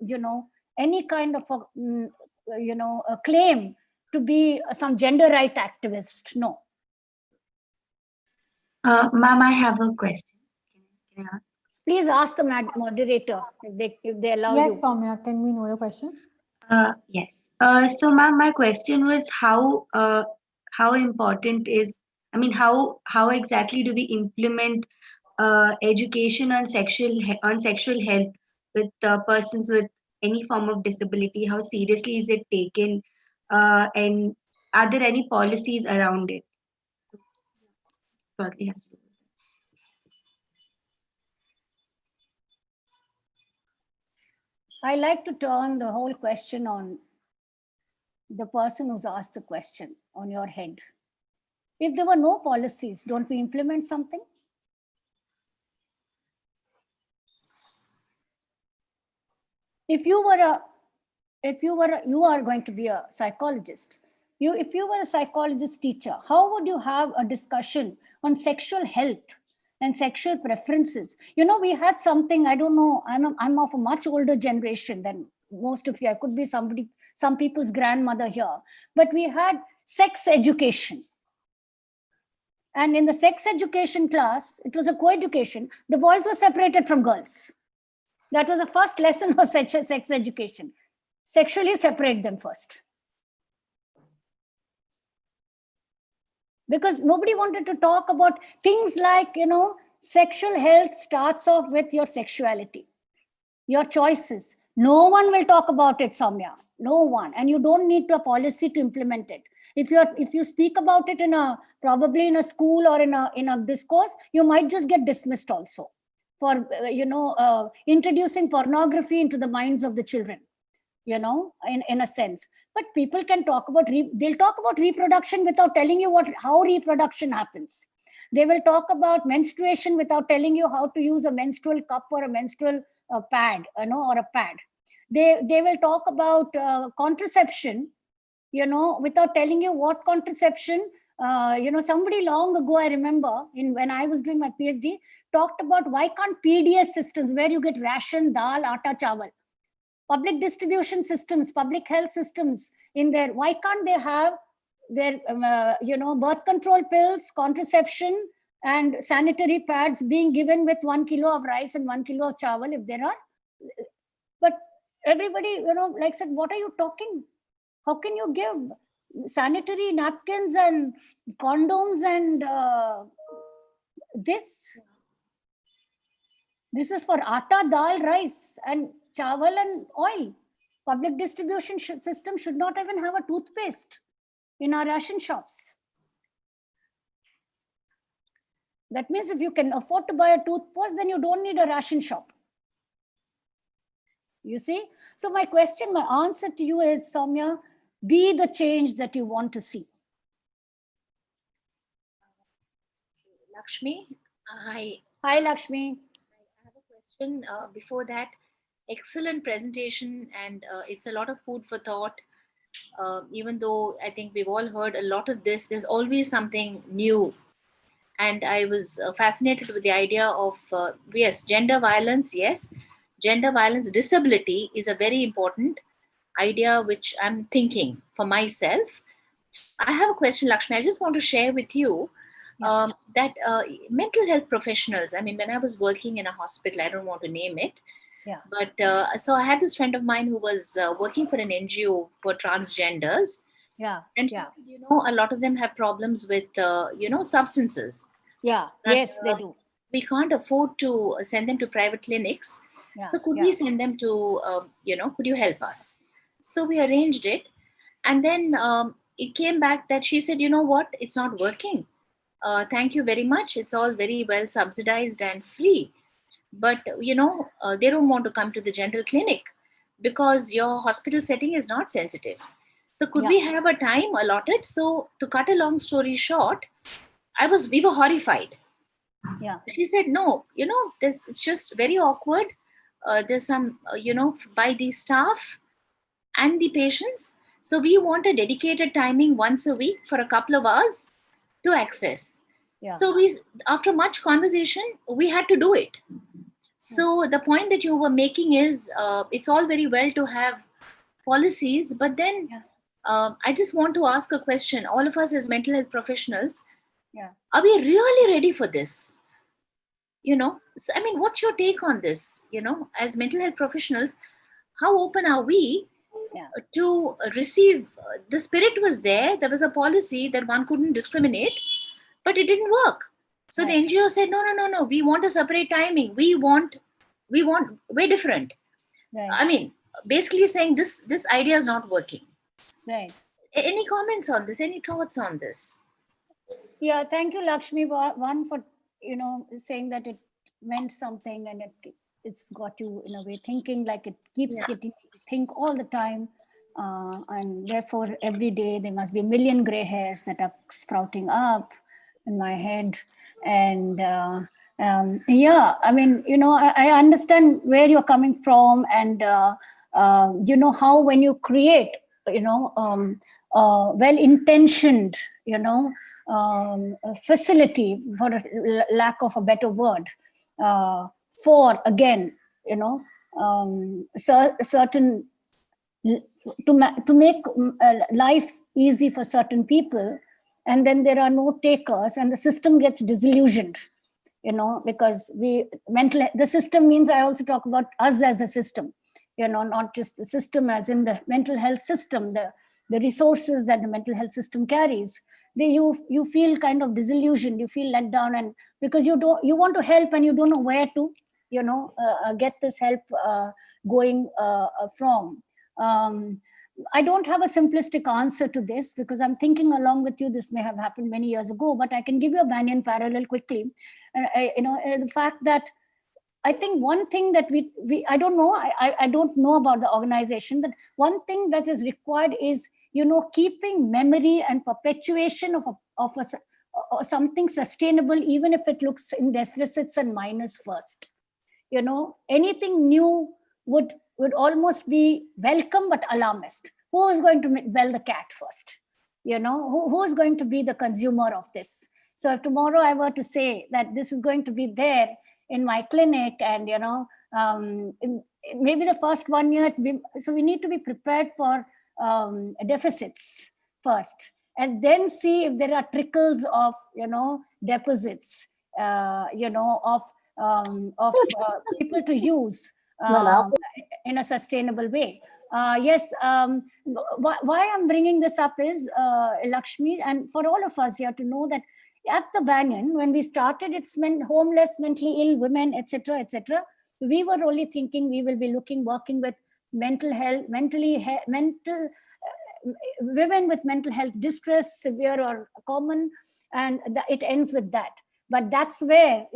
you know, any kind of a claim to be some gender right activist. No. Ma'am, I have a question. Can I ask? Please ask the moderator if they allow you. Yes, Soumya, can we know your question? Yes. So, ma'am, my question was how important is, I mean, how exactly do we implement education on sexual health with persons with any form of disability? How seriously is it taken, and are there any policies around it? Probably has to do with that. I like to turn the whole question on the person who's asked the question, on your head. If there were no policies, don't we implement something? You are going to be a psychologist. If you were a psychologist teacher, how would you have a discussion on sexual health and sexual preferences? You know, we had something, I don't know, I'm of a much older generation than most of you. I could be some people's grandmother here, but we had sex education. And in the sex education class, it was a co-education. The boys were separated from girls. That was the first lesson of sex education. Sexually separate them first. Because nobody wanted to talk about things like, you know, sexual health starts off with your sexuality, your choices. No one will talk about it, Soumya. No one. And you don't need a policy to implement it. If you speak about it probably in a school or in a discourse, you might just get dismissed also for introducing pornography into the minds of the children, you know, in a sense. But people can talk about they'll talk about reproduction without telling you how reproduction happens. They will talk about menstruation without telling you how to use a menstrual cup or a menstrual pad, or a pad. They will talk about contraception, without telling you what contraception. Somebody long ago, I remember, when I was doing my PhD, talked about why can't PDS systems, where you get ration, dal, atta, chawal, public distribution systems, public health systems in there, why can't they have their, birth control pills, contraception, and sanitary pads being given with 1 kilo of rice and 1 kilo of chawal if there are? But everybody, like said, what are you talking? How can you give sanitary napkins and condoms and this? This is for atta, dal, rice, and chawal and oil. Public distribution system should not even have a toothpaste in our ration shops. That means if you can afford to buy a toothpaste, then you don't need a ration shop. You see? So my answer to you is, Soumya, be the change that you want to see. Lakshmi, hi. Hi, Lakshmi. I have a question before that. Excellent presentation, and it's a lot of food for thought. Even though I think we've all heard a lot of this, there's always something new. And I was fascinated with the idea of, yes, gender violence, yes. Gender violence, disability is a very important idea, which I'm thinking for myself. I have a question, Lakshmi. I just want to share with you that mental health professionals, I mean, when I was working in a hospital, I don't want to name it, but so I had this friend of mine who was working for an NGO for transgenders. And a lot of them have problems with, substances. Yes, they do. We can't afford to send them to private clinics. So could we send them to, could you help us? So we arranged it. And then it came back that she said, you know what, it's not working. Thank you very much. It's all very well subsidized and free. But, they don't want to come to the general clinic because your hospital setting is not sensitive. So could we have a time allotted? So to cut a long story short, we were horrified. She said, no, it's just very awkward. There's some, by the staff and the patients. So we want a dedicated timing once a week for a couple of hours to access. So after much conversation, we had to do it. So the point that you were making is, it's all very well to have policies, but then I just want to ask a question. All of us as mental health professionals, are we really ready for this? So, I mean, what's your take on this? As mental health professionals, how open are we to receive? The spirit was there. There was a policy that one couldn't discriminate, but it didn't work. So the NGO said, no, we want a separate timing. We're different. I mean, basically saying this idea is not working. Any comments on this? Any thoughts on this? Yeah, thank you, Lakshmi. One for saying that it meant something, and it's got you in a way thinking, like it keeps getting you to think all the time, and therefore every day there must be a million gray hairs that are sprouting up in my head. And I mean, I understand where you're coming from, and how when you create well-intentioned facility, for lack of a better word, for again certain to make life easy for certain people, and then there are no takers and the system gets disillusioned, because the system means, I also talk about us as a system, not just the system as in the mental health system, the resources that the mental health system carries. You feel kind of disillusioned, you feel let down, and because you want to help and you don't know where to get this help going from. I don't have a simplistic answer to this, because I'm thinking along with you, this may have happened many years ago, but I can give you a Banyan parallel quickly. The fact that I think one thing that I don't know, I don't know about the organization, but one thing that is required is, keeping memory and perpetuation of or something sustainable, even if it looks in deficits and minus first. Anything new would almost be welcome but alarmist. Who is going to bell the cat first? Who is going to be the consumer of this? So if tomorrow I were to say that this is going to be there in my clinic, and maybe the first 1 year, so we need to be prepared for deficits first, and then see if there are trickles of deposits of people to use in a sustainable way. Yes, why I'm bringing this up is, Lakshmi, and for all of us here to know that at the Banyan, when we started, it's meant homeless, mentally ill women, etc., etc. We were only thinking we will be working with mental health, women with mental health distress, severe or common, and it ends with that. But that's where,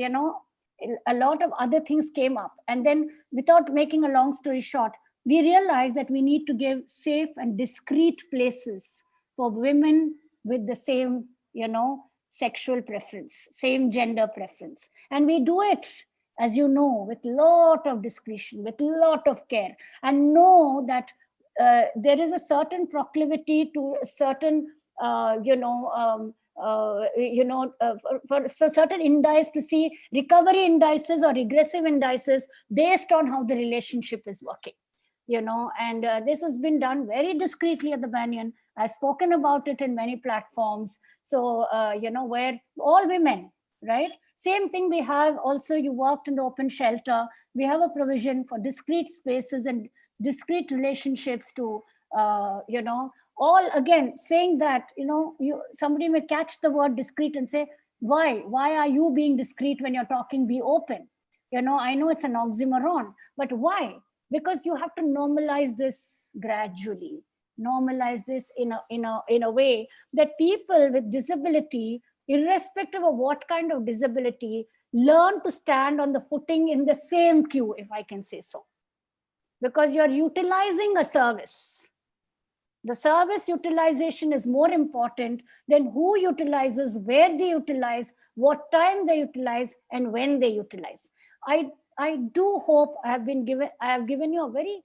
a lot of other things came up. And then, without making a long story short, we realized that we need to give safe and discreet places for women with the same, sexual preference, same gender preference. And we do it, as you know, with a lot of discretion, with a lot of care, and know that there is a certain proclivity to a certain, for certain indices to see recovery indices or regressive indices based on how the relationship is working. And this has been done very discreetly at the Banyan. I've spoken about it in many platforms. So, where all women, right? Same thing we have also, you worked in the open shelter. We have a provision for discrete spaces and discrete relationships to, all again saying that, somebody may catch the word discrete and say, why are you being discrete when you're talking, be open? I know it's an oxymoron, but why? Because you have to normalize this gradually, normalize this in a way that people with disability, irrespective of what kind of disability, learn to stand on the footing in the same queue, if I can say so. Because you're utilizing a service. The service utilization is more important than who utilizes, where they utilize, what time they utilize, and when they utilize. I do hope I have given you a very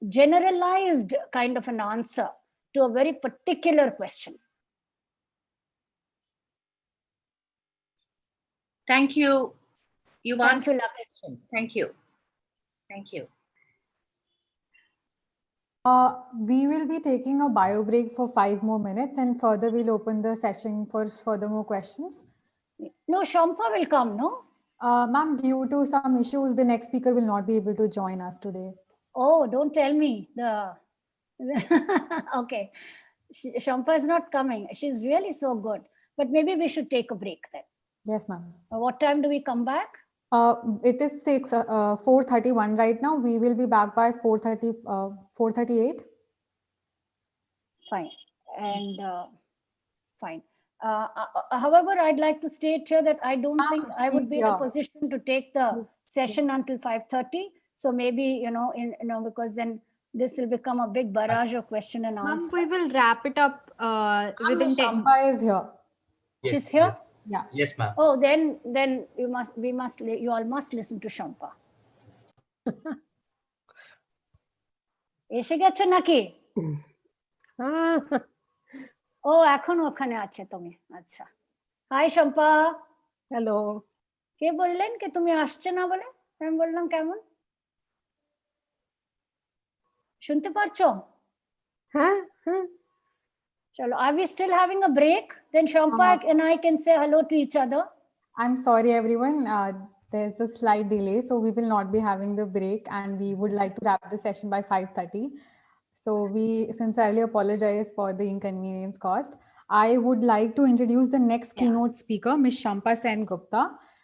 generalized kind of an answer to a very particular question. Thank you. You've answered the question. Thank you. Thank you. We will be taking a bio break for 5 more minutes, and further we'll open the session for further more questions. No, Shampa will come, no? Ma'am, due to some issues, the next speaker will not be able to join us today. Oh, don't tell me. Okay. Shampa is not coming. She's really so good. But maybe we should take a break then. Yes, ma'am. What time do we come back? It is 4:31 right now. We will be back by 4:38. Fine. And fine. However, I'd like to state here that I don't think I would be in a position to take the session until 5:30. So maybe, because then this will become a big barrage of question and answer. We will wrap it up within 10. Shampa is here. Yes, she's here? Yes. Yeah. Yes, ma'am. Oh, then you all must listen to Shampa. এসে গেছো নাকি? ও এখন ওখানে আছে তুমি, আচ্ছা। High Shampa. Hello. কে বললেন কি তুমি আসছে না বলে? আমি বললাম কেমন? শুনতে পারছো? হ্যাঁ হ্যাঁ। Chalo, are we still having a break? Then Shampa and I can say hello to each other. I'm sorry, everyone. There's a slight delay, so we will not be having the break, and we would like to wrap the session by 5:30. So we sincerely apologize for the inconvenience caused. I would like to introduce the next keynote speaker, Ms. Shampa Sen Gupta.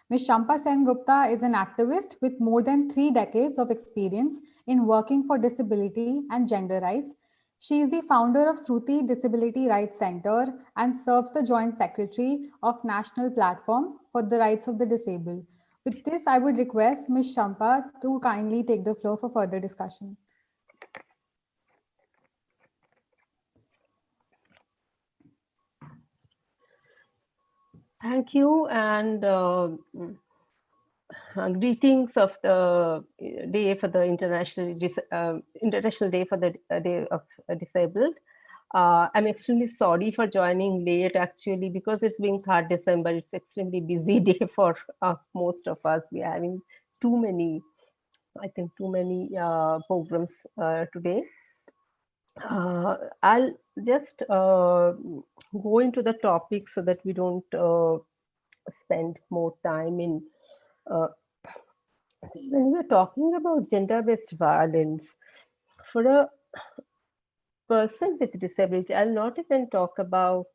Ms. Shampa Sen Gupta is an activist with more than 3 decades of experience in working for disability and gender rights. She is the founder of Shruti Disability Rights Center and serves the Joint Secretary of National Platform for the Rights of the Disabled. With this, I would request Ms. Shampa to kindly take the floor for further discussion. Thank you, and greetings of the day for the International Day for the Day of Disabled. I'm extremely sorry for joining late, actually, because it's being 3rd December. It's extremely busy day for most of us. We are having too many programs today. I'll just go into the topic so that we don't spend more time in. When we're talking about gender-based violence, for a person with disability, I'll not even talk about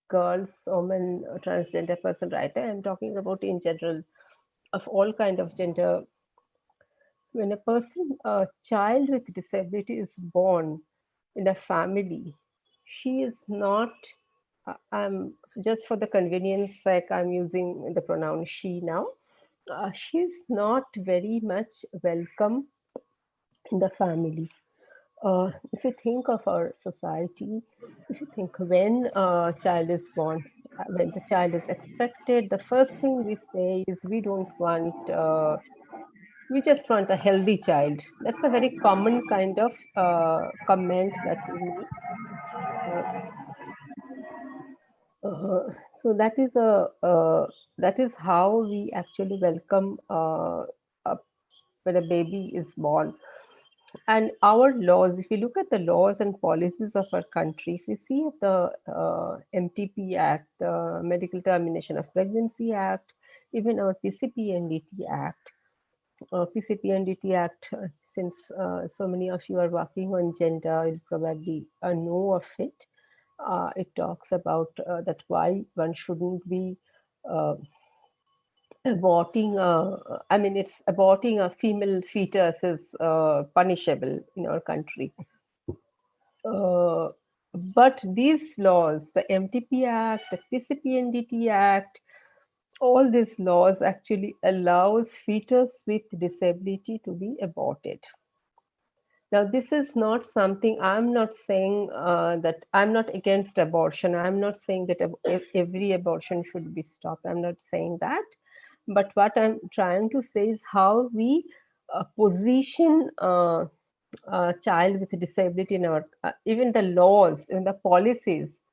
girls, women, transgender person, right? I'm talking about in general of all kind of gender. When a child with disability is born in a family, she is not, I'm just for the convenience sake, I'm using the pronoun she now. She's not very much welcome in the family. If you think of our society, if you think when a child is born, when the child is expected, the first thing we say is we don't want, we just want a healthy child. That's a very common kind of comment that we make. So that is how we actually welcome when a baby is born. And our laws, if you look at the laws and policies of our country, if you see the MTP Act, the Medical Termination of Pregnancy Act, even our PCPNDT Act, PCPNDT Act, since so many of you are working on gender, you'll probably know of it. It talks about that why one shouldn't be aborting, it's aborting a female fetus is punishable in our country. But these laws, the MTP Act, the PCPNDT Act, all these laws actually allows fetus with disability to be aborted. Now, this is not something, I'm not saying that I'm not against abortion. I'm not saying that every abortion should be stopped. I'm not saying that. But what I'm trying to say is how we position a child with a disability in our, even the laws and the policies,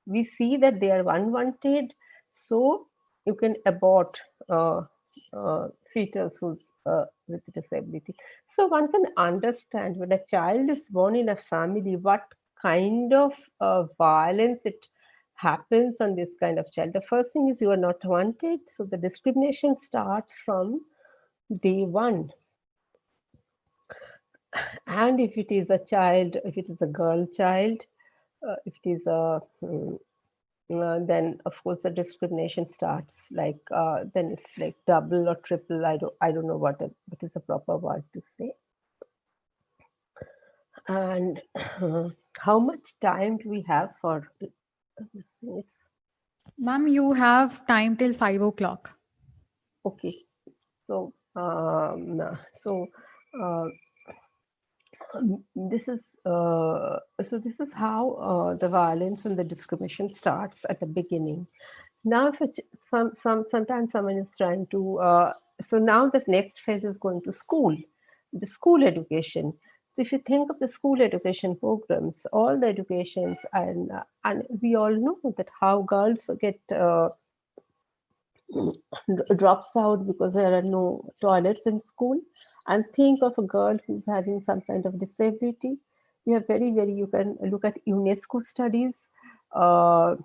we see that they are unwanted. So you can abort fetus who's with disability. So one can understand when a child is born in a family, what kind of violence it happens on this kind of child. The first thing is you are not wanted. So the discrimination starts from day one. And if it is a child, if it is a girl child, if it is a then of course the discrimination starts. Like then it's like double or triple. I don't know what is a proper word to say. And how much time do we have for this? Ma'am, you have time till 5 o'clock. Okay, so this is how the violence and the discrimination starts at the beginning. Now, if sometimes someone is trying to, so now the next phase is going to school, the school education. So if you think of the school education programs, all the educations, and we all know that how girls get drops out because there are no toilets in school. And think of a girl who's having some kind of disability. You have you can look at UNESCO studies where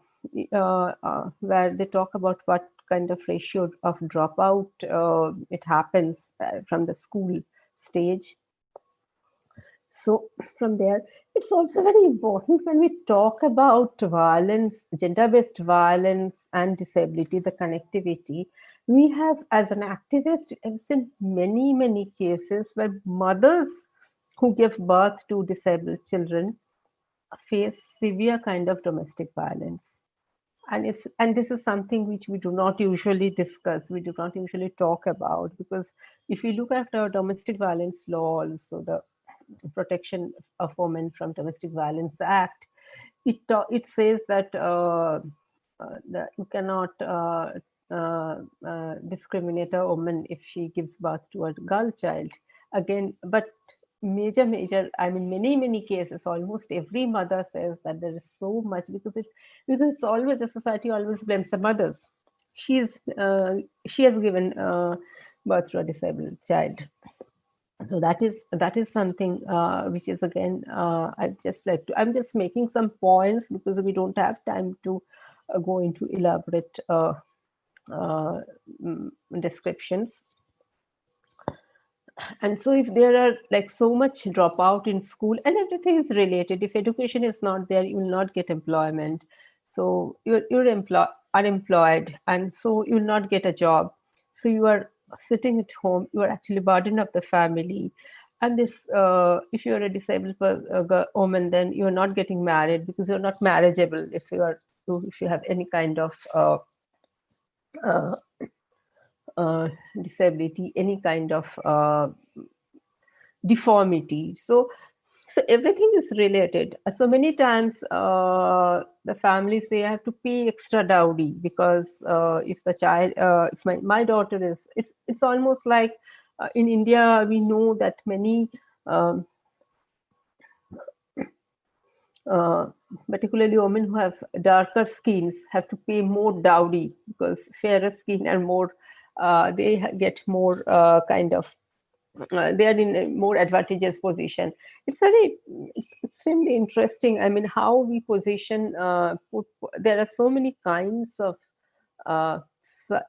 they talk about what kind of ratio of dropout it happens from the school stage. So from there, it's also very important when we talk about violence, gender-based violence and disability, the connectivity. We have, as an activist, I've seen many, many cases where mothers who give birth to disabled children face severe kind of domestic violence. And this is something which we do not usually discuss, we do not usually talk about, because if you look at our domestic violence law, also the Protection of Women from Domestic Violence Act, it says that you cannot discriminate a woman if she gives birth to a girl child. Again, but major, I mean, many cases, almost every mother says that there is so much, because it's always, a society always blames the mothers. She has given birth to a disabled child. So that is something which is, again, I'd just like to, I'm just making some points because we don't have time to go into elaborate descriptions. And so if there are like so much dropout in school, and everything is related, if education is not there, you will not get employment. So you're unemployed, and so you will not get a job. So you are sitting at home, you are actually burden of the family. And this, if you are a disabled woman, then you are not getting married because you're not marriageable if you have any kind of disability, any kind of deformity. So everything is related. So many times the families say, I have to pay extra dowry because if the child, if my daughter is, it's almost like in India, we know that many particularly women who have darker skins have to pay more dowry because fairer skin and more they get more kind of they are in a more advantageous position. It's extremely interesting. I mean, how we position. There are so many kinds of.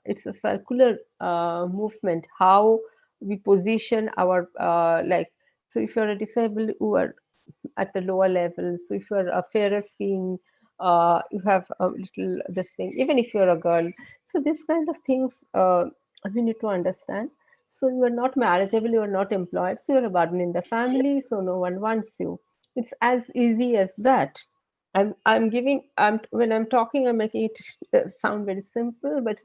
It's a circular movement. How we position our like. So if you're a disabled who are at the lower level, so if you're a fairer skin, you have a little this thing. Even if you're a girl, so this kind of things we need to understand. So you are not marriageable, you are not employed, so you're a burden in the family, so no one wants you. It's as easy as that. When I'm talking, I'm making it sound very simple, but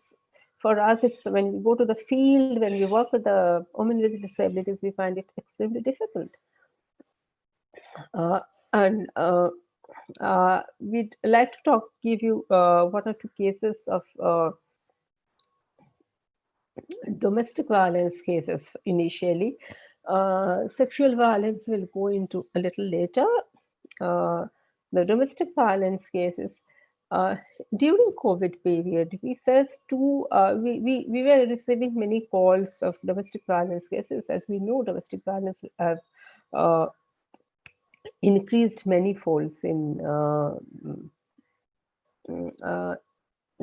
for us, it's when we go to the field, when we work with the women with disabilities, we find it extremely difficult. We'd like to give you one or two cases of domestic violence cases initially. Sexual violence will go into a little later. The domestic violence cases, during COVID period, we faced we were receiving many calls of domestic violence cases. As we know, domestic violence have increased many folds in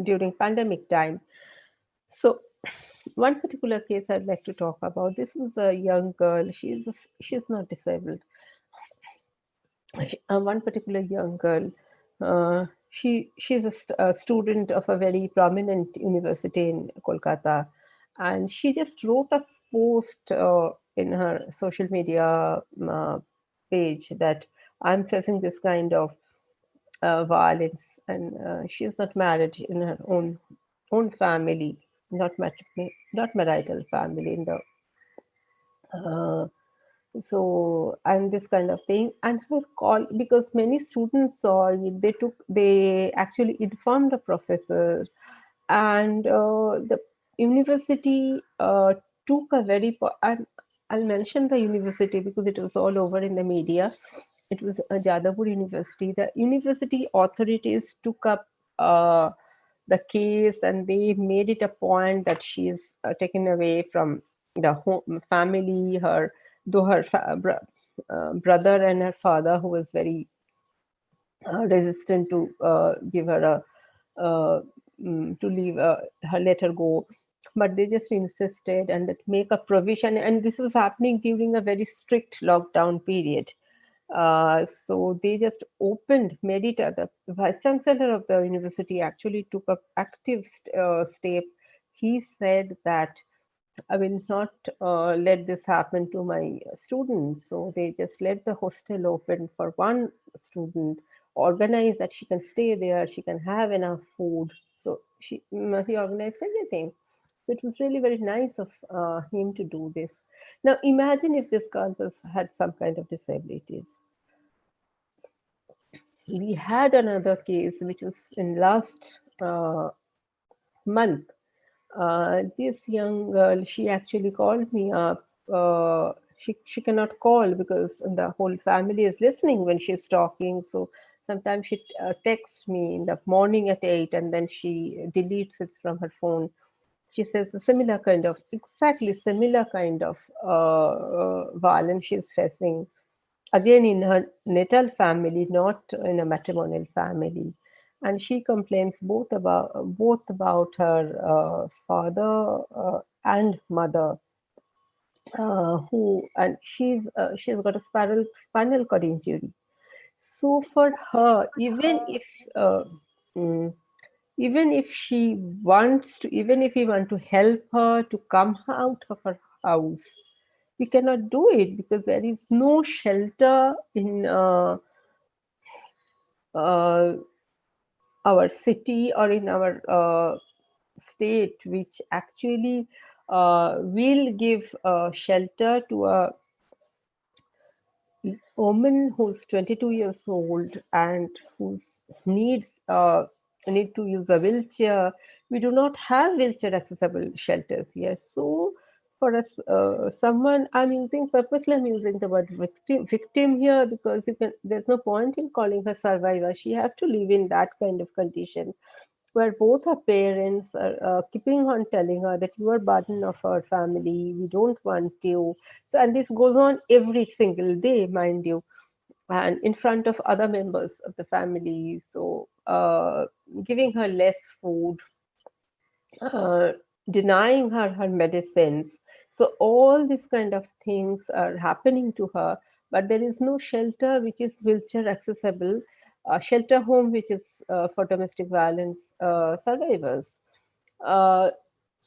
during pandemic time. So one particular case I'd like to talk about. This was a young girl. She's not disabled. One particular young girl. She's a student of a very prominent university in Kolkata, and she just wrote a post in her social media page that I'm facing this kind of violence, and she's not married in her own family, not marital family in the so, and this kind of thing. And her call, because many students saw it, they actually informed the professor, and the university took a very I'll mention the university because it was all over in the media. It was Jadavpur University. The university authorities took up the case, and they made it a point that she is taken away from the home, family. Though her brother and her father, who was very resistant to give her to leave her, let her go, but they just insisted and that make a provision. And this was happening during a very strict lockdown period. So they just made it. The vice chancellor of the university actually took an active step. He said that I will not let this happen to my students. So they just let the hostel open for one student, organize that she can stay there, she can have enough food. So he organized everything. So it was really very nice of him to do this. Now imagine if this girl had some kind of disabilities. We had another case which was in last month, this young girl, she actually called me up. She cannot call because the whole family is listening when she's talking. So sometimes she texts me in the morning at 8 and then she deletes it from her phone. She says a similar kind of, exactly similar kind of violence she's facing. Again, in her natal family, not in a matrimonial family. And she complains both about her father and mother, and she's got a spinal cord injury. So for her, uh, mm, even if she wants to, even if we want to help her to come out of her house, we cannot do it because there is no shelter in our city or in our state which actually will give shelter to a woman who's 22 years old and whose need to use a wheelchair. We do not have wheelchair accessible shelters here. So for us, someone, I'm using the word victim here because there's no point in calling her survivor. She have to live in that kind of condition where both her parents are keeping on telling her that you are burden of our family, we don't want you. So, and this goes on every single day, mind you, and in front of other members of the family. So, giving her less food, uh, denying her medicines. So all these kind of things are happening to her, but there is no shelter which is wheelchair accessible, shelter home which is for domestic violence survivors. Uh,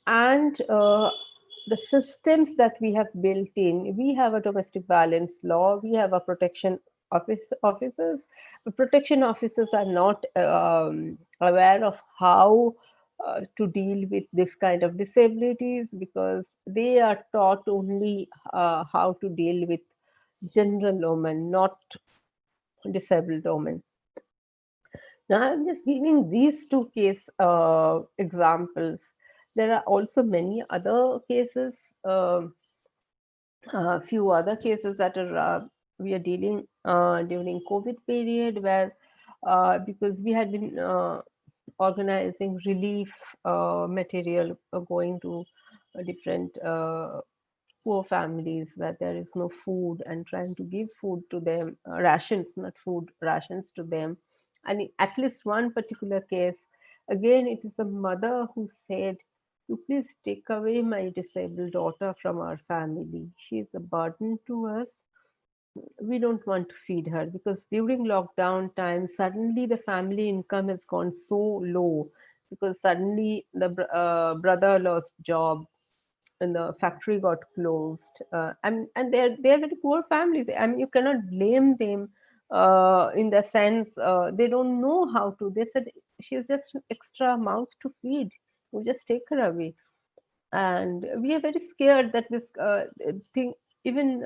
and the systems that we have built in, we have a domestic violence law, we have a protection officers. The protection officers are not aware of how to deal with this kind of disabilities because they are taught only how to deal with general women, not disabled women. Now, I'm just giving these two case examples. There are also many other cases, a few other cases that are we are dealing during COVID period where because we had been organizing relief material going to different poor families where there is no food and trying to give food to them, rations, not food, rations to them. And in at least one particular case, again, it is a mother who said, "You please take away my disabled daughter from our family. She is a burden to us. We don't want to feed her," because during lockdown time, suddenly the family income has gone so low because suddenly the brother lost job and the factory got closed, and they're very poor families. I mean, you cannot blame them in the sense they don't know how to. They said she's just an extra mouth to feed. We just take her away, and we are very scared that this thing, even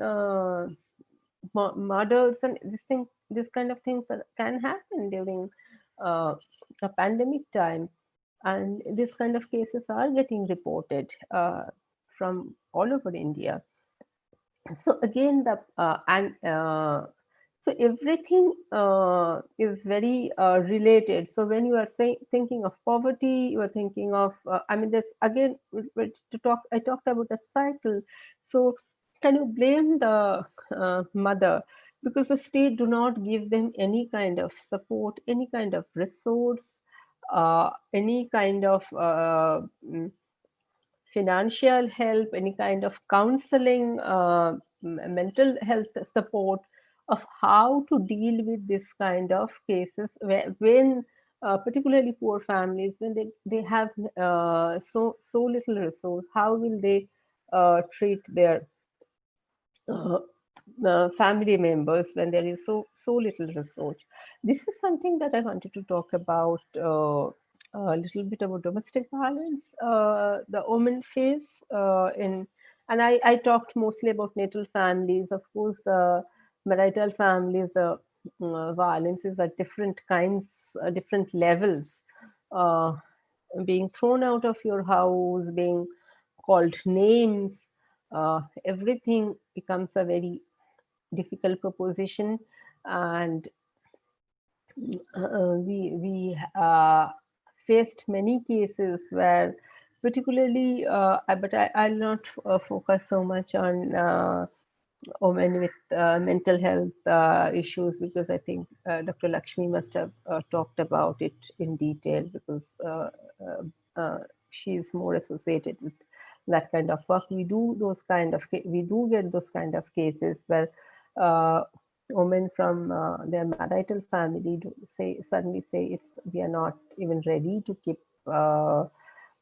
murders and this kind of things can happen during a pandemic time, and this kind of cases are getting reported from all over India. So again, so everything is very related. So when you are thinking of poverty, you are thinking of, I mean, this again, I talked about a cycle. So can you blame the mother because the state do not give them any kind of support, any kind of resource, any kind of financial help, any kind of counseling, mental health support of how to deal with this kind of cases when particularly poor families, when they have so little resource, how will they treat their family members when there is so little resource. This is something that I wanted to talk about a little bit about domestic violence the women face and I talked mostly about natal families. Of course, marital families, violence is at different kinds, different levels. being thrown out of your house, being called names, everything becomes a very difficult proposition. And we faced many cases where, particularly, I'll not focus so much on women with mental health issues, because I think Dr. Lakshmi must have talked about it in detail, because she's more associated with that kind of work. We do get those kind of cases where women from their marital family suddenly say we are not even ready to keep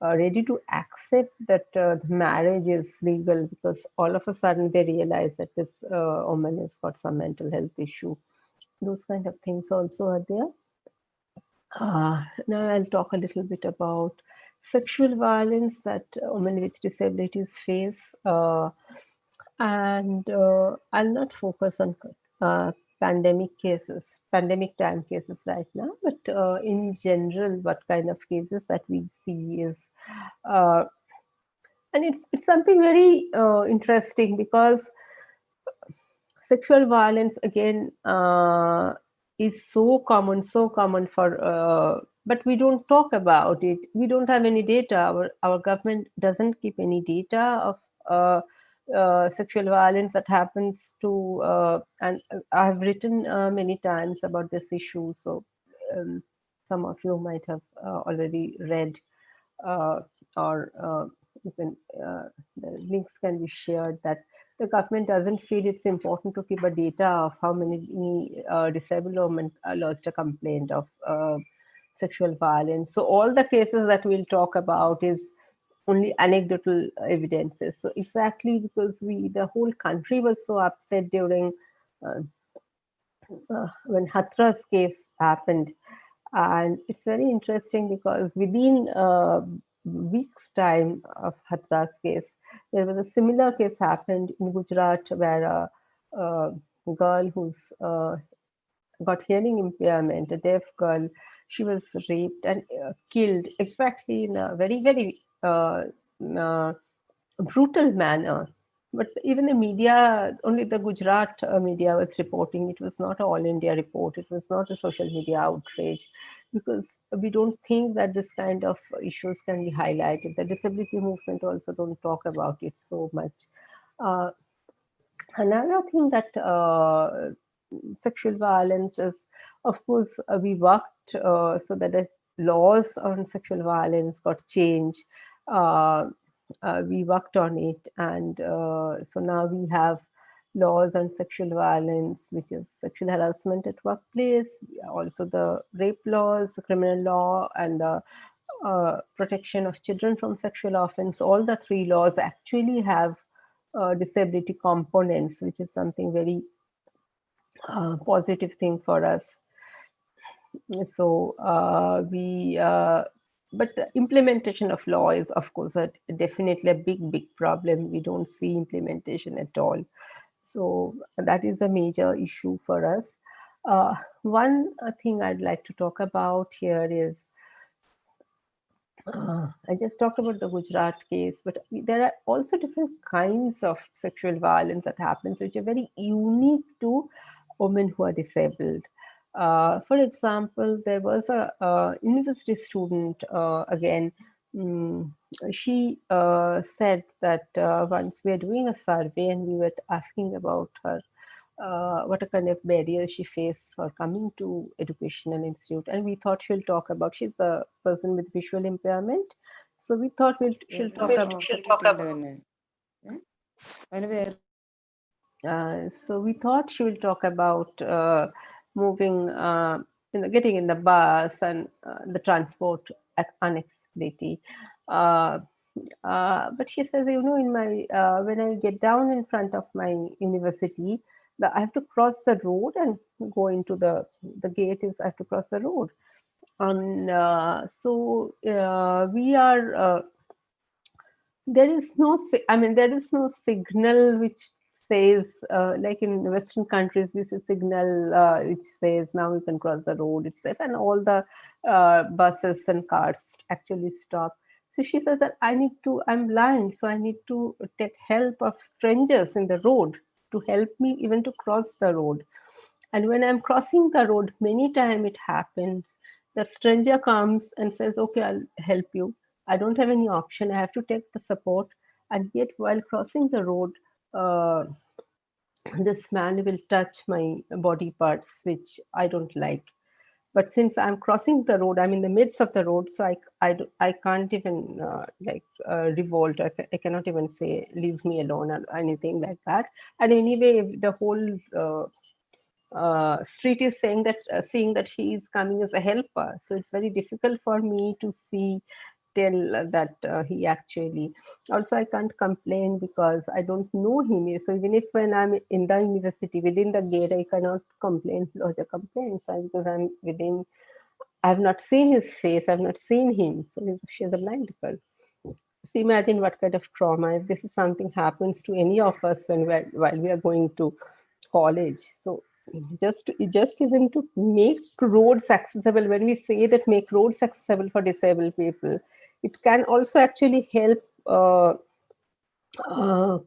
ready to accept that the marriage is legal, because all of a sudden they realize that this woman has got some mental health issue. Those kind of things also are there. Now I'll talk a little bit about sexual violence that women with disabilities face, and I'll not focus on pandemic time cases right now, but in general, what kind of cases that we see is, and it's something very interesting, because sexual violence again is so common for, but we don't talk about it. We don't have any data. Our government doesn't keep any data of sexual violence that happens to, and I've written many times about this issue, so some of you might have already read, or you can, the links can be shared, that the government doesn't feel it's important to keep a data of how many disabled women lodged a complaint of sexual violence. So all the cases that we'll talk about is only anecdotal evidences. So exactly because the whole country was so upset during when Hathras case happened. And it's very interesting because within a week's time of Hathras case, there was a similar case happened in Gujarat, where a girl who's got hearing impairment, a deaf girl, she was raped and killed exactly in a very, very brutal manner. But even the media, only the Gujarat media was reporting. It was not an all India report. It was not a social media outrage, because we don't think that this kind of issues can be highlighted. The disability movement also don't talk about it so much. Another thing that sexual violence is, of course, we worked so that the laws on sexual violence got changed. We worked on it, and so now we have laws on sexual violence, which is sexual harassment at workplace, also the rape laws, the criminal law, and the protection of children from sexual offense. All the three laws actually have disability components, which is something very positive thing for us. So but the implementation of law is, of course, definitely a big problem. We don't see implementation at all. So that is a major issue for us. One thing I'd like to talk about here is, I just talked about the Gujarat case, but there are also different kinds of sexual violence that happens, which are very unique to women who are disabled. For example, there was a university student, again, she said that once we were doing a survey and we were asking about her, what a kind of barrier she faced for coming to educational institute. And we thought she'll talk about, she's a person with visual impairment. So we thought she'll talk about. So we thought she will talk about moving, getting in the bus and the transport accessibility. But she says, in my when I get down in front of my university, I have to cross the road and go into the gate is I have to cross the road. And so we are. There is no signal which says, like in Western countries, this is signal which says now you can cross the road, it's safe, and all the buses and cars actually stop. So she says that I'm blind, so I need to take help of strangers in the road to help me even to cross the road. And when I'm crossing the road, many times it happens, the stranger comes and says, okay, I'll help you. I don't have any option. I have to take the support. And yet while crossing the road, uh, this man will touch my body parts, which I don't like. But since I'm crossing the road, I'm in the midst of the road, so I can't even revolt. I cannot even say, leave me alone or anything like that. And anyway, the whole street is saying that, seeing that he is coming as a helper. So it's very difficult for me to tell that he actually, also I can't complain because I don't know him. So even if when I'm in the university within the gate, I cannot complain, lodge a complaint because I'm within, I've not seen his face, I've not seen him. So she's a blind girl. So imagine what kind of trauma if this is something happens to any of us while we are going to college. So just even to make roads accessible, when we say that make roads accessible for disabled people, it can also actually help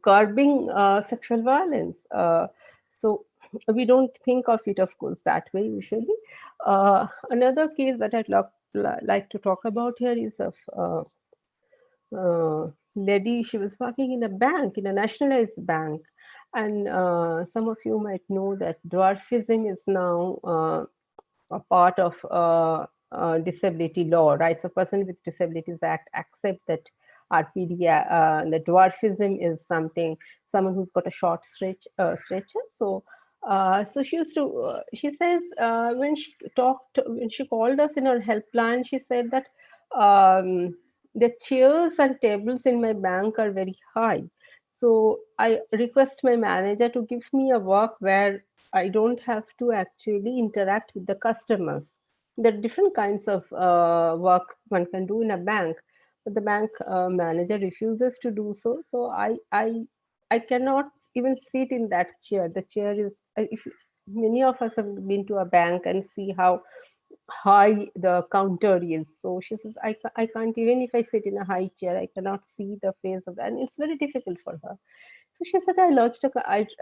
curbing sexual violence. So we don't think of it, of course, that way usually. Another case that I'd like to talk about here is of lady. She was working in a bank, in a nationalized bank. And some of you might know that dwarfism is now a part of disability law, Rights of Person with Disabilities Act accept that RPD, the dwarfism is someone who's got a short stretcher. So she used to, she says, when she called us in her helpline, she said that the chairs and tables in my bank are very high. So I request my manager to give me a work where I don't have to actually interact with the customers. There are different kinds of work one can do in a bank, but the bank manager refuses to do so. So I cannot even sit in that chair. The chair is, if many of us have been to a bank and see how high the counter is. So she says, I can't, even if I sit in a high chair, I cannot see the face of that. And it's very difficult for her. So she said, I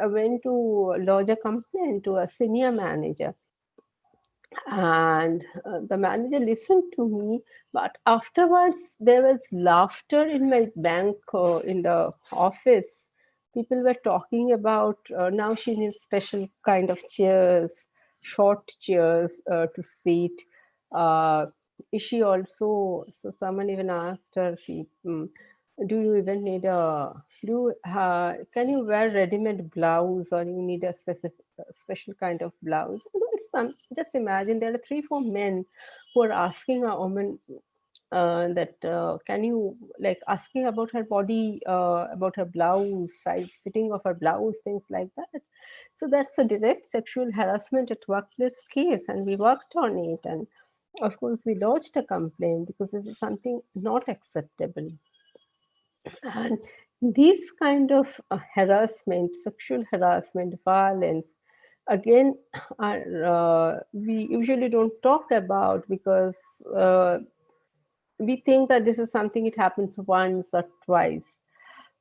went to lodge a complaint to a senior manager. And the manager listened to me, but afterwards there was laughter in my bank, in the office. People were talking about now she needs special kind of chairs, short chairs to sit. Is she also, so someone even asked her, do you even need can you wear ready-made blouse, or you need a special kind of blouse? Just imagine there are 3-4 men who are asking a woman that can you, like, asking about her body, about her blouse size, fitting of her blouse, things like that. So that's a direct sexual harassment at workplace case, and we worked on it, and of course we lodged a complaint because this is something not acceptable. And these kind of harassment, sexual harassment, violence, again, we usually don't talk about because we think that this is something, it happens once or twice,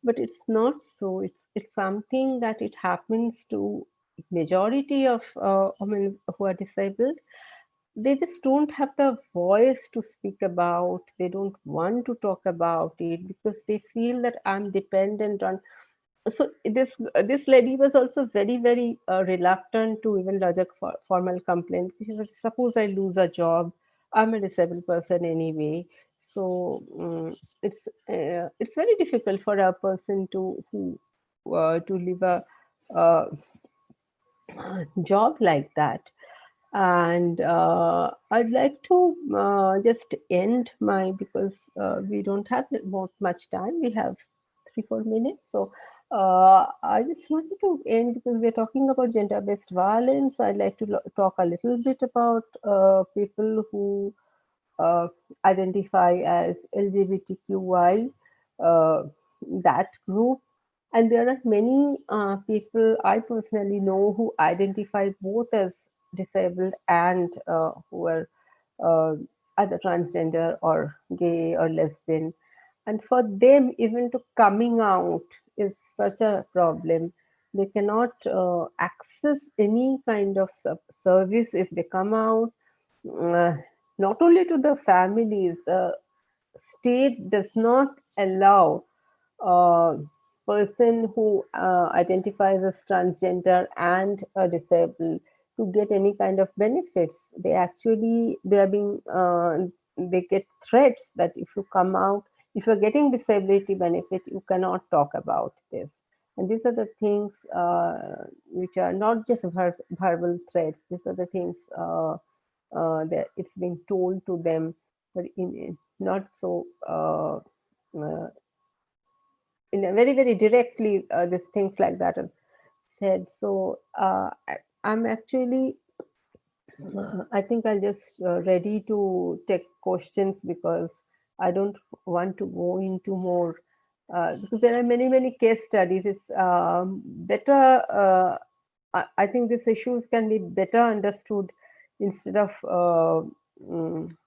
but it's not so. It's something that it happens to majority of women who are disabled. They just don't have the voice to speak about. They don't want to talk about it because they feel that I'm dependent on. So this lady was also very, very reluctant to even lodge a formal complaint. She said, suppose I lose a job, I'm a disabled person anyway. So it's very difficult for a person to live a job like that. And I'd like to just end because we don't have much time. We have 3-4 minutes. So I just wanted to end because we're talking about gender-based violence. So I'd like to talk a little bit about people who identify as LGBTQI, that group. And there are many people I personally know who identify both as disabled and who are either transgender or gay or lesbian. And for them, even to coming out is such a problem. They cannot access any kind of service if they come out. Not only to the families, the state does not allow a person who identifies as transgender and disabled to get any kind of benefits. They actually, they are being, they get threats that if you come out, if you're getting disability benefit, you cannot talk about this. And these are the things which are not just verbal threats. These are the things that it's being told to them, but in not so in a very, very directly, these things like that are said. So I'm actually, I think I'll just ready to take questions, because I don't want to go into more, because there are many, many case studies. It's better, I think these issues can be better understood instead of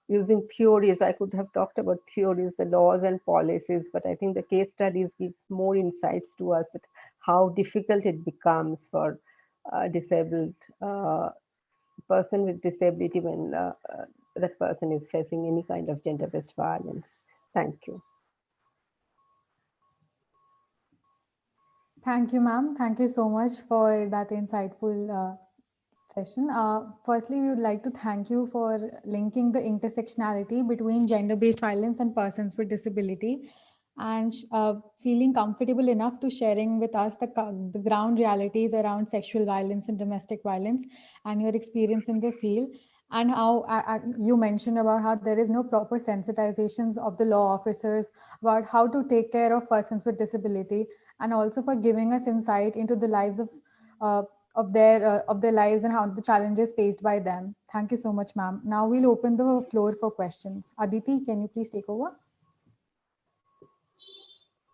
using theories. I could have talked about theories, the laws and policies, but I think the case studies give more insights to us at how difficult it becomes for disabled person with disability when that person is facing any kind of gender-based violence. Thank you. Thank you, ma'am. Thank you so much for that insightful session. Firstly, we would like to thank you for linking the intersectionality between gender-based violence and persons with disability, and feeling comfortable enough to sharing with us the ground realities around sexual violence and domestic violence and your experience in the field. And how you mentioned about how there is no proper sensitizations of the law officers about how to take care of persons with disability, and also for giving us insight into the lives of their lives and how the challenges faced by them. Thank you so much, ma'am. Now we'll open the floor for questions. Aditi, can you please take over?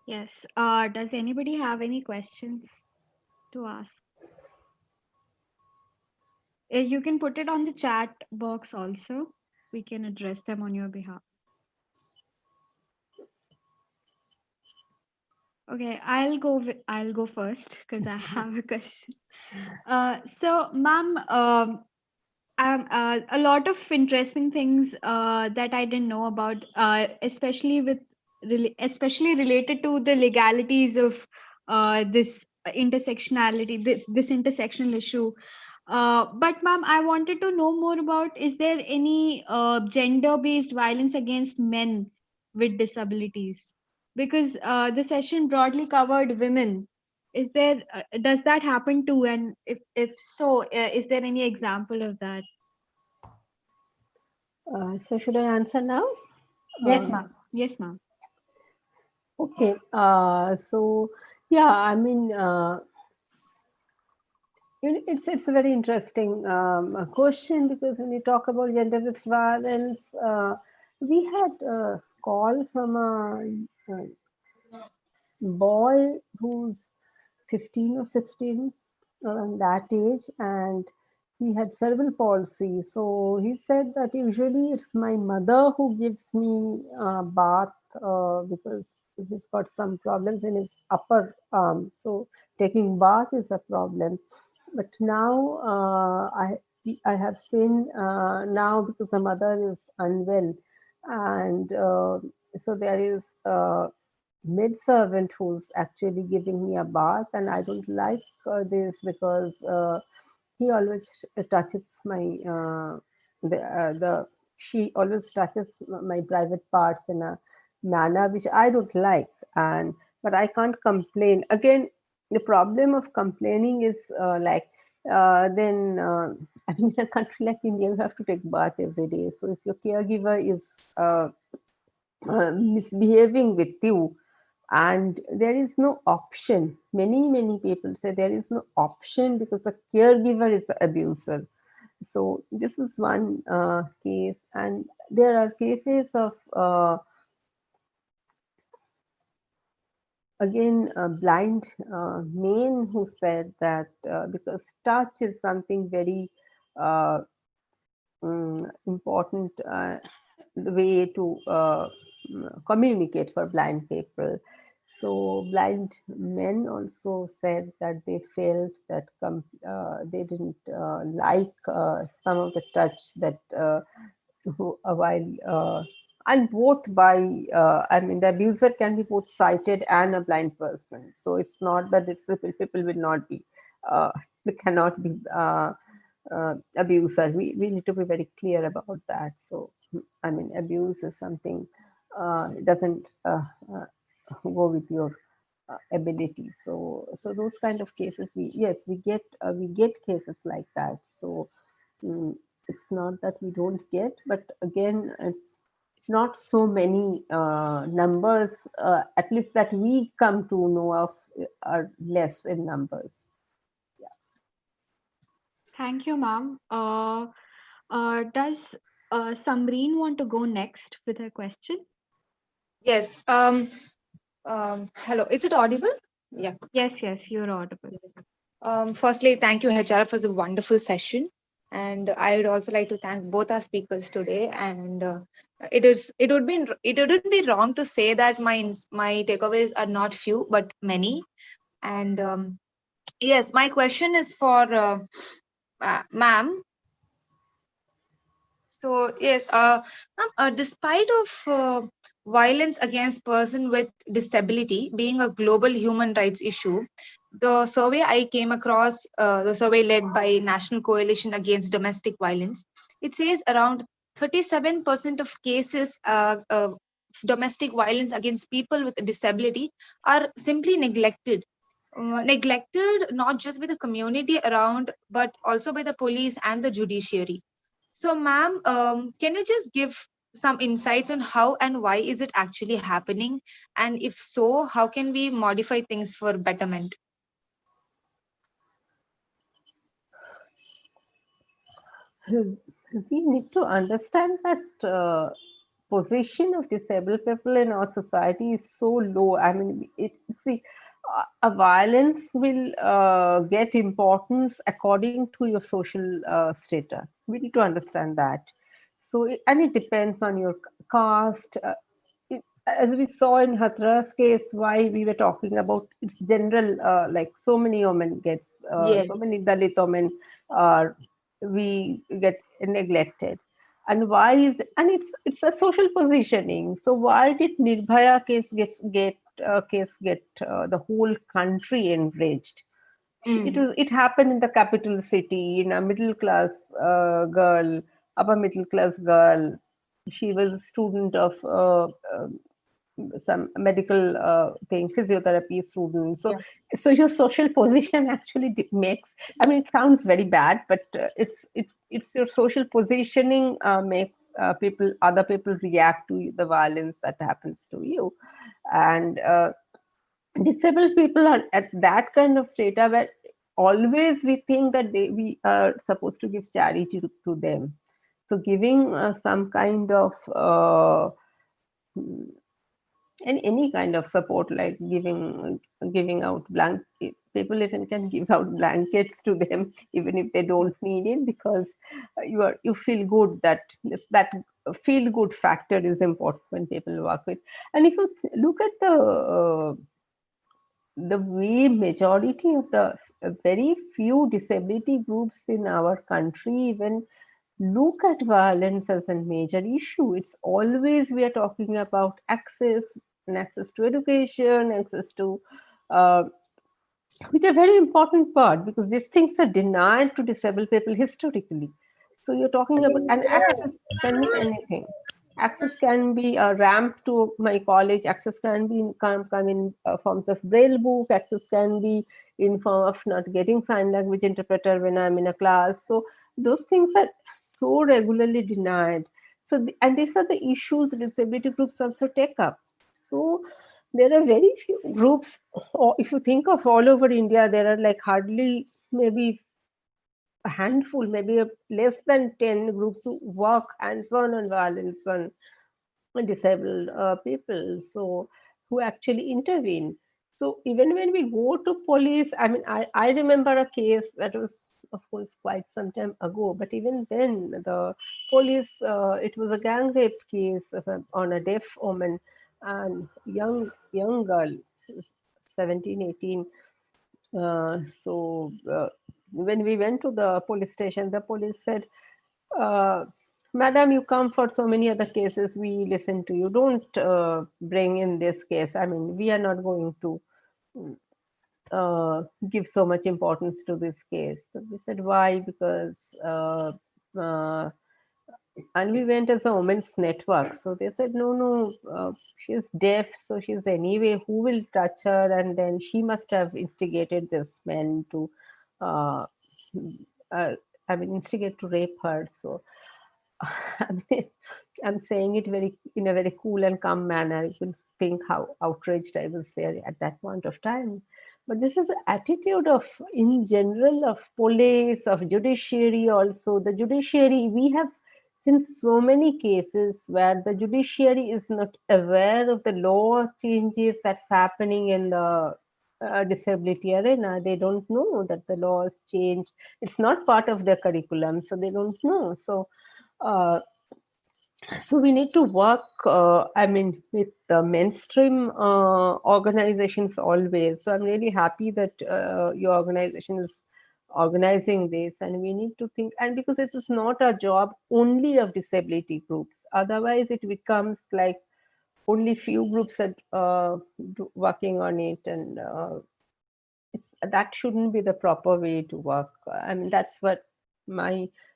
Yes. Does anybody have any questions to ask? You can put it on the chat box also. We can address them on your behalf. Okay, I'll go first because I have a question. So, ma'am, a lot of interesting things that I didn't know about, especially related to the legalities of this intersectionality, this intersectional issue. But ma'am, I wanted to know more about, is there any gender-based violence against men with disabilities? Because the session broadly covered women. Is there, does that happen too? And if so, is there any example of that? So should I answer now? Yes, ma'am. Yes, ma'am. Okay. So yeah, I mean, it's a very interesting question, because when you talk about gender-based violence, we had a call from a boy who's 15 or 16, around that age, and he had cerebral palsy. So he said that usually it's my mother who gives me a bath because he's got some problems in his upper arm. So taking bath is a problem. But now I have seen now, because the mother is unwell, and so there is maid servant who's actually giving me a bath, and I don't like this, because he always touches my she always touches my private parts in a manner which I don't like. And but I can't complain. Again, the problem of complaining is then I mean, in a country like India, you have to take bath every day. So if your caregiver is misbehaving with you, and there is no option, many people say there is no option because a caregiver is an abuser. So this is one case, and there are cases of again, a blind man who said that because touch is something very important way to communicate for blind people. So blind men also said that they felt that they didn't like some of the touch that while and both by I mean the abuser can be both sighted and a blind person. So it's not that it's people will not be they cannot be abuser. We need to be very clear about that. So I mean abuse is something it doesn't go with your ability. So those kind of cases we get cases like that. So it's not that we don't get, but again it's not so many numbers at least that we come to know of are less in numbers. Thank you, ma'am. Does Samreen want to go next with her question? Yes. Hello. Is it audible? Yeah. Yes, you're audible. Firstly, thank you, HR, for the wonderful session. And I would also like to thank both our speakers today. And it wouldn't be wrong to say that my takeaways are not few but many. And yes, my question is for ma'am. So yes, ma'am, despite of violence against person with disability being a global human rights issue, the survey I came across, the survey led by National Coalition Against Domestic Violence, it says around 37% of cases domestic violence against people with disability are simply neglected. Neglected not just by the community around, but also by the police and the judiciary. So, ma'am, can you just give some insights on how and why is it actually happening? And if so, how can we modify things for betterment? We need to understand that position of disabled people in our society is so low. I mean, a violence will get importance according to your social status. We need to understand that. So, and it depends on your caste. As we saw in Hathras case, why we were talking about it's general, like so many women gets, Yes. so many Dalit women we get neglected. And why is and it's a social positioning. So why did Nirbhaya case get the whole country enraged? It happened in the capital city in a middle class girl, upper middle class girl. She was a student of some medical thing, physiotherapy student. So your social position actually makes, I mean, it sounds very bad, but it's your social positioning makes other people react to the violence that happens to you. And disabled people are at that kind of strata where always we think that we are supposed to give charity to them. So giving some kind of and any kind of support, like giving out people even can give out blankets to them even if they don't need it, because you feel good, that feel good factor is important when people work with. And if you look at the way majority of the very few disability groups in our country even look at violence as a major issue, it's always we are talking about access and access to education, access to which are very important part, because these things are denied to disabled people historically. So you're talking about, and access can be anything. Access can be a ramp to my college. Access can be come in forms of braille book. Access can be in form of not getting sign language interpreter when I'm in a class. So those things are so regularly denied. So and these are the issues disability groups also take up. So there are very few groups, or if you think of all over India, there are like hardly maybe a handful, maybe less than 10 groups who work hands-on on violence on disabled people, so who actually intervene. So even when we go to police, I mean, I remember a case that was, of course, quite some time ago, but even then the police, it was a gang rape case on a deaf woman and young girl, 17, 18. When we went to the police station, the police said, Madam, you come for so many other cases, we listen to you. Don't bring in this case. I mean, we are not going to give so much importance to this case. So we said, why? Because, and we went as a women's network. So they said, no, she's deaf. So she's anyway, who will touch her? And then she must have instigated this man to, instigate to rape her. So I mean, I'm saying it in a very cool and calm manner. You can think how outraged I was there at that point of time. But this is the attitude of, in general, of police, of judiciary also. The judiciary, we have seen so many cases where the judiciary is not aware of the law changes that's happening in the disability arena. They don't know that the law has changed. It's not part of their curriculum, so they don't know. So we need to work, with the mainstream organizations always. So I'm really happy that your organization is organizing this, and we need to think, and because this is not a job only of disability groups, otherwise it becomes like only few groups are working on it, and that shouldn't be the proper way to work. I mean, that's what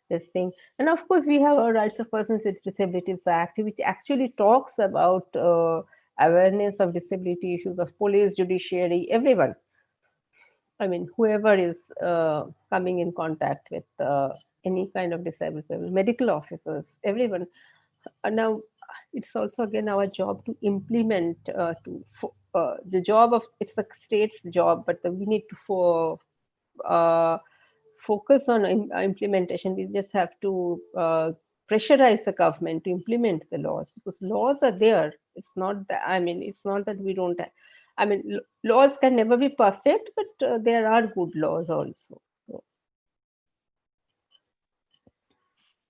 this thing. And of course, we have our Rights of Persons with Disabilities Act, which actually talks about awareness of disability issues of police, judiciary, everyone. I mean, whoever is coming in contact with any kind of disabled people, medical officers, everyone. Now, it's also again our job to implement the job of, it's the state's job, but we need to focus on implementation. We just have to pressurize the government to implement the laws, because laws are there. It's not that, it's not that we don't laws can never be perfect, but there are good laws also.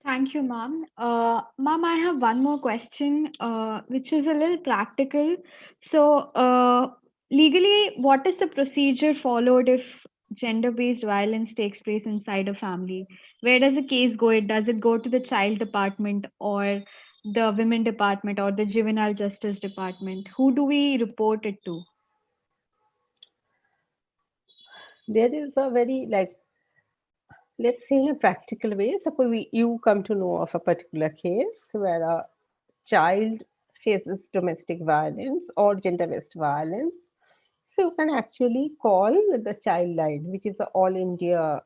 Thank you, ma'am. Ma'am, I have one more question, which is a little practical. So, legally, what is the procedure followed if gender-based violence takes place inside a family? Where does the case go? Does it go to the child department or the women department or the juvenile justice department? Who do we report it to? There is a very, let's say in a practical way, suppose you come to know of a particular case where a child faces domestic violence or gender-based violence. So you can actually call the child line, which is the All India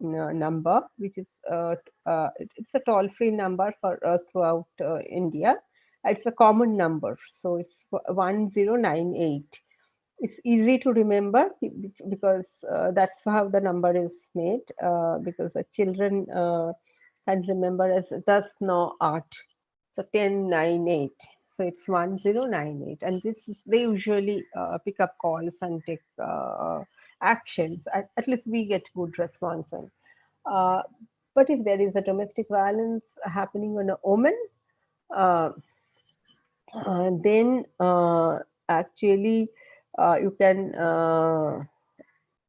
number, which is it's a toll-free number for throughout India. It's a common number, so it's 1098. It's easy to remember because that's how the number is made, because the children can remember as 10 9 8. So 1098. So it's 1098. And this is, they usually pick up calls and take actions. At least we get good response on. But if there is a domestic violence happening on a woman, then actually you can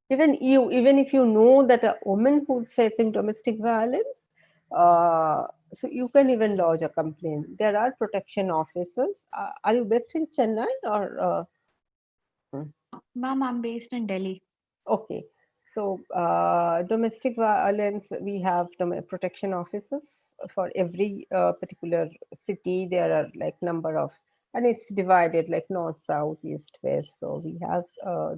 even if you know that a woman who's facing domestic violence, so you can even lodge a complaint. There are protection officers. Are you based in Chennai or? Ma'am, I'm based in Delhi. Okay. So domestic violence, we have protection officers for every particular city. There are like number of, and it's divided like north, south, east, west. So we have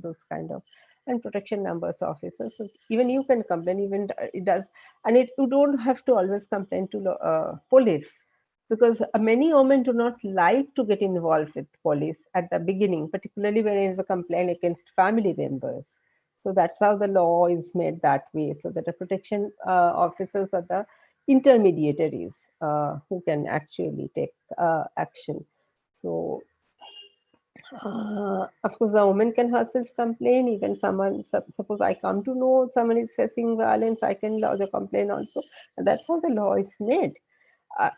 those kind of, and protection numbers officers. So even you can complain, even it does, and you don't have to always complain to police, because many women do not like to get involved with police at the beginning, particularly when it is a complaint against family members. So that's how the law is made that way, so that the protection officers are the intermediaries who can actually take action. So Of course, the woman can herself complain. Even someone, suppose I come to know someone is facing violence, I can lodge a complaint also. And that's how the law is made.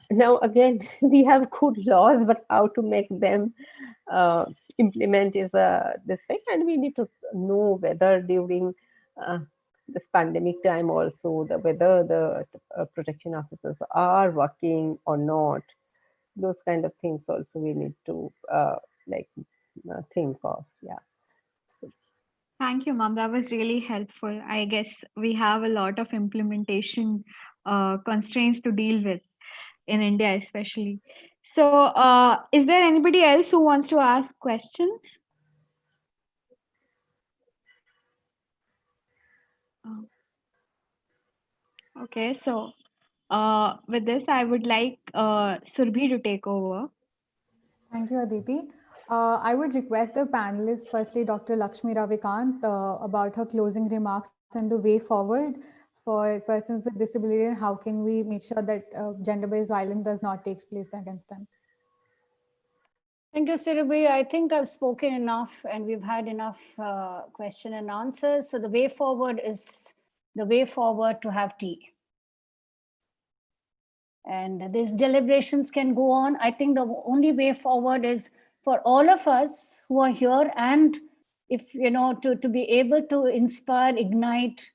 Now, again, we have good laws, but how to make them implement is this thing. And we need to know whether during this pandemic time also, whether the protection officers are working or not. Those kind of things also we need to like think of. Yeah. So, Thank you, Mom. That was really helpful. I guess we have a lot of implementation constraints to deal with in India, especially. So, is there anybody else who wants to ask questions? Okay, so with this, I would like Surbhi to take over. Thank you, Aditi. I would request the panelists, firstly, Dr. Lakshmi Ravikant, about her closing remarks and the way forward for persons with disability, and how can we make sure that gender-based violence does not take place against them. Thank you, Surbhi. I think I've spoken enough and we've had enough question and answers. So the way forward is the way forward to have tea. And these deliberations can go on. I think the only way forward is for all of us who are here, and if, you know, to be able to inspire, ignite,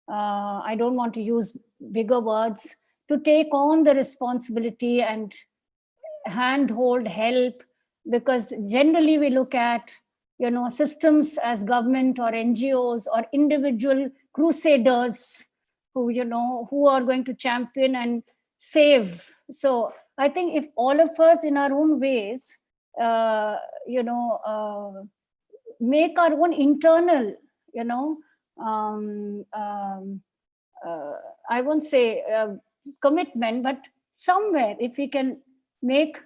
I don't want to use bigger words, to take on the responsibility and handhold, help, because generally we look at, you know, systems as government or NGOs or individual crusaders who, you know, who are going to champion and save. So I think if all of us in our own ways, you know, make our own internal, you know, I won't say commitment, but somewhere if we can make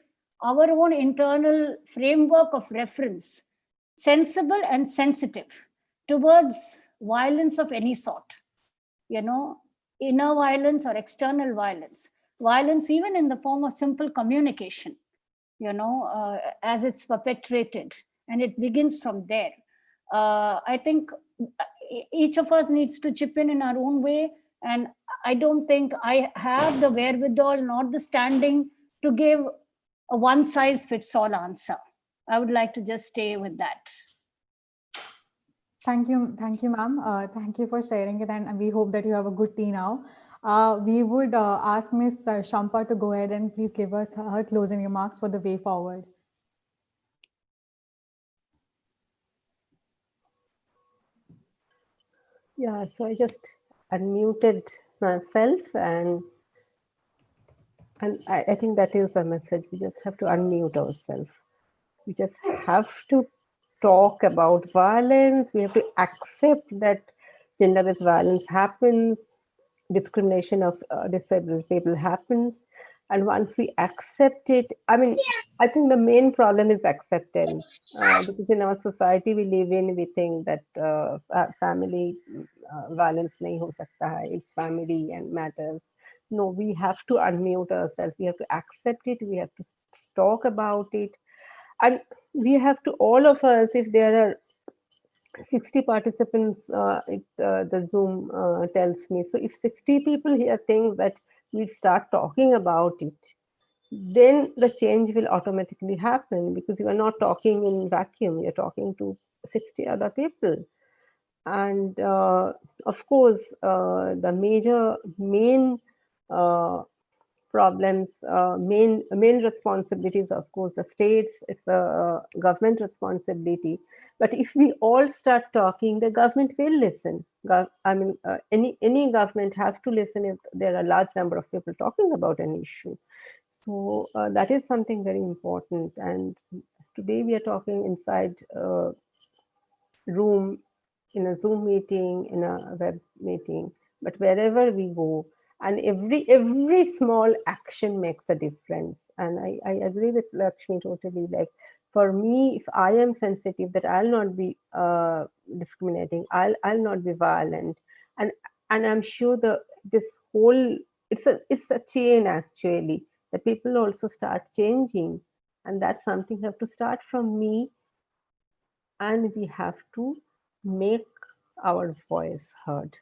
our own internal framework of reference sensible and sensitive towards violence of any sort, you know, inner violence or external violence, violence even in the form of simple communication, you know, as it's perpetrated, and it begins from there. I think each of us needs to chip in our own way, and I don't think I have the wherewithal nor the standing to give a one size fits all answer. I would like to just stay with that. Thank you, ma'am. Thank you for sharing it, and we hope that you have a good tea now. We would ask Ms. Shampa to go ahead and please give us her closing remarks for the way forward. yeah, so I just unmuted myself, and I think that is the message. We just have to unmute ourselves. We just have to talk about violence. We have to accept that gender-based violence happens, discrimination of disabled people happens. And once we accept it, I mean, I think the main problem is acceptance. Because in our society we live in, we think that family violence nahi ho sakta hai, it's family and matters. No, we have to unmute ourselves. We have to accept it. We have to talk about it. And we have to, all of us, if there are 60 participants, the Zoom tells me. So if 60 people here think that we start talking about it, then the change will automatically happen, because you are not talking in vacuum, you're talking to 60 other people. And of course, the main problems, main responsibilities, of course, the states, it's a government responsibility. But if we all start talking, the government will listen. I mean, any government have to listen if there are a large number of people talking about an issue. So that is something very important. And today we are talking inside a room, in a Zoom meeting, in a web meeting, but wherever we go, and every small action makes a difference. And I agree with Lakshmi totally. Like, for me, if I am sensitive, that I'll not be discriminating, I'll not be violent, and I'm sure this whole, it's a chain actually, that people also start changing, and that's something have to start from me. and we have to make our voice heard.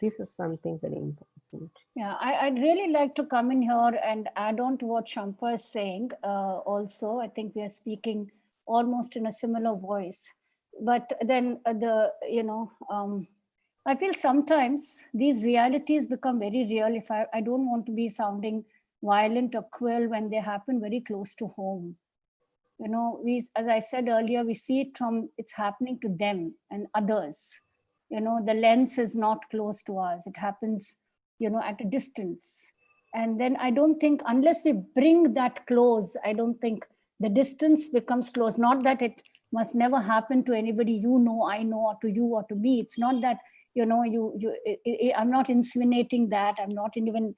This is something very important. Yeah, I'd really like to come in here and add on to what Shampa is saying. Also, I think we are speaking almost in a similar voice. But then I feel sometimes these realities become very real. If I don't want to be sounding violent or cruel when they happen very close to home. As I said earlier, we see it from it's happening to them and others. The lens is not close to us. It happens, at a distance. And then I don't think, unless we bring that close, I don't think the distance becomes close. Not that it must never happen to anybody I know, or to you or to me. It's not that, I'm not insinuating that. I'm not even,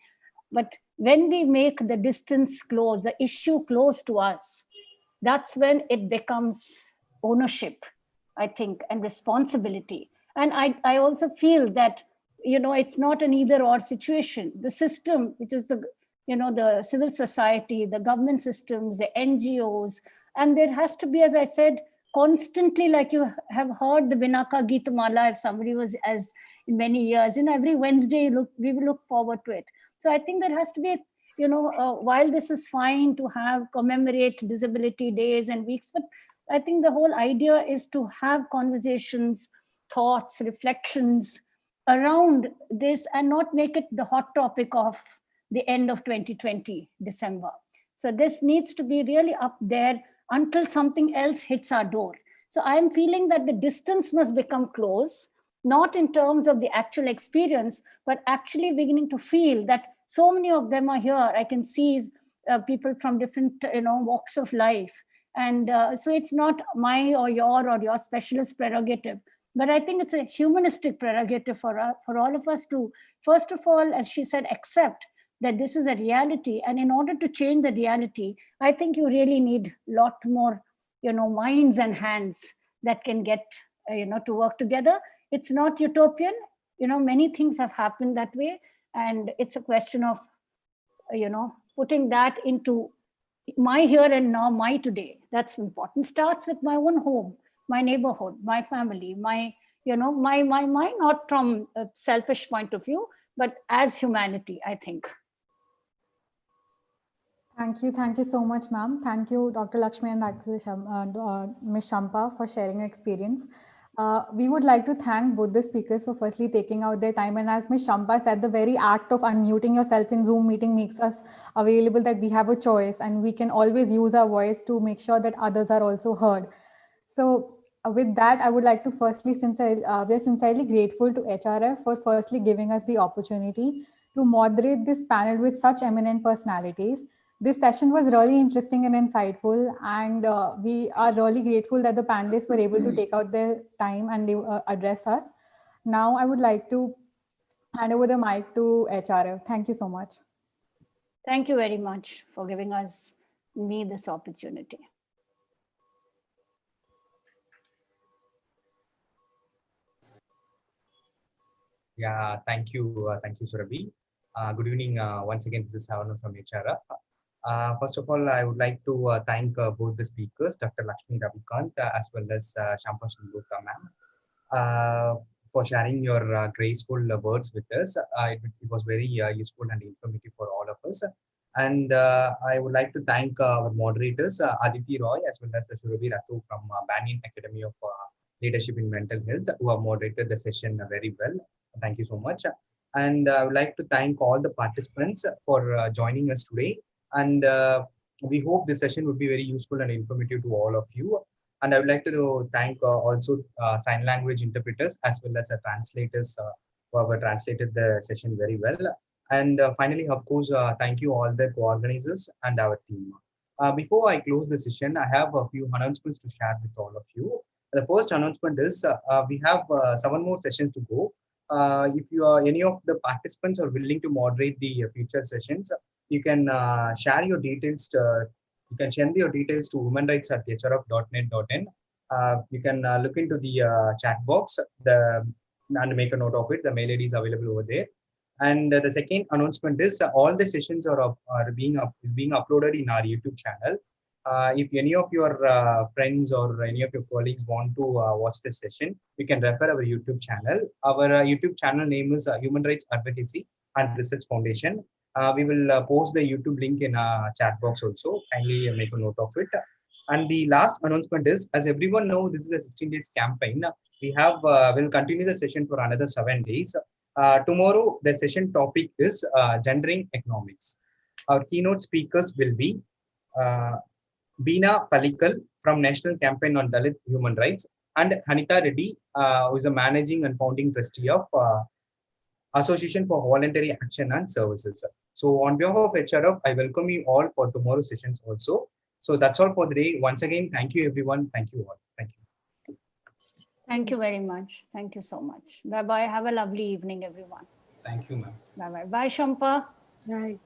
but when we make the distance close, the issue close to us, that's when it becomes ownership, I think, and responsibility. And I also feel that, it's not an either or situation. The system, which is the civil society, the government systems, the NGOs, and there has to be, as I said, constantly, like you have heard the Binaka Geetamala, if somebody was as in many years, every Wednesday we will look forward to it. So I think there has to be, while this is fine to commemorate disability days and weeks, but I think the whole idea is to have conversations, thoughts, reflections around this and not make it the hot topic of the end of 2020, December. So this needs to be really up there until something else hits our door. So I'm feeling that the distance must become close, not in terms of the actual experience, but actually beginning to feel that so many of them are here. I can see people from different walks of life. And so it's not my or your specialist prerogative, but I think it's a humanistic prerogative for all of us to, first of all, as she said, accept that this is a reality. And in order to change the reality, I think you really need a lot more, minds and hands that can get, to work together. It's not utopian. Many things have happened that way. And it's a question of, putting that into my here and now, my today. That's important. Starts with my own home, my neighborhood, my family, my not from a selfish point of view, but as humanity, I think. Thank you so much, ma'am. Thank you, Dr. Lakshmi and Ms. Shampa for sharing your experience. We would like to thank both the speakers for firstly taking out their time. And as Ms. Shampa said, the very act of unmuting yourself in Zoom meeting makes us available that we have a choice and we can always use our voice to make sure that others are also heard. So with that, I would like to firstly, we are sincerely grateful to HRF for firstly giving us the opportunity to moderate this panel with such eminent personalities. This session was really interesting and insightful, and we are really grateful that the panelists were able to take out their time and they address us. Now I would like to hand over the mic to HRF. Thank you so much. Thank you very much for giving me this opportunity. Yeah, thank you, Surabhi. Good evening. Once again, this is Savanu from HRF. First of all, I would like to thank both the speakers, Dr. Lakshmi Ravikant, as well as Shampa Sengupta ma'am, for sharing your graceful words with us. It was very useful and informative for all of us. And I would like to thank our moderators, Aditi Roy, as well as Surabhi Ratu from Banyan Academy of Leadership in Mental Health, who have moderated the session very well. Thank you so much. And I would like to thank all the participants for joining us today. And we hope this session would be very useful and informative to all of you. And I would like to thank also sign language interpreters as well as translators who have translated the session very well. And finally, of course, thank you all the co-organizers and our team. Before I close the session, I have a few announcements to share with all of you. The first announcement is we have 7 more sessions to go. If you are any of the participants are willing to moderate the future sessions, you can share your details. You can send your details to womenrights@hrf.net.in. You can look into the chat box and make a note of it. The mail ID is available over there. And the second announcement is all the sessions are being uploaded in our YouTube channel. If any of your friends or any of your colleagues want to watch this session, you can refer our YouTube channel. Our YouTube channel name is Human Rights Advocacy and Research Foundation. We will post the YouTube link in a chat box also. Kindly make a note of it. And the last announcement is, as everyone knows, this is a 16 days campaign. We have will continue the session for another 7 days. Tomorrow, the session topic is gendering economics. Our keynote speakers will be Beena Palikal from National Campaign on Dalit Human Rights, and Hanita Reddy, who is a managing and founding trustee of Association for Voluntary Action and Services. So on behalf of HRF, I welcome you all for tomorrow's sessions also. So that's all for the day. Once again, thank you everyone. Thank you all. Thank you. Thank you very much. Thank you so much. Bye-bye. Have a lovely evening, everyone. Thank you, ma'am. Bye-bye. Bye, Shampa. Right.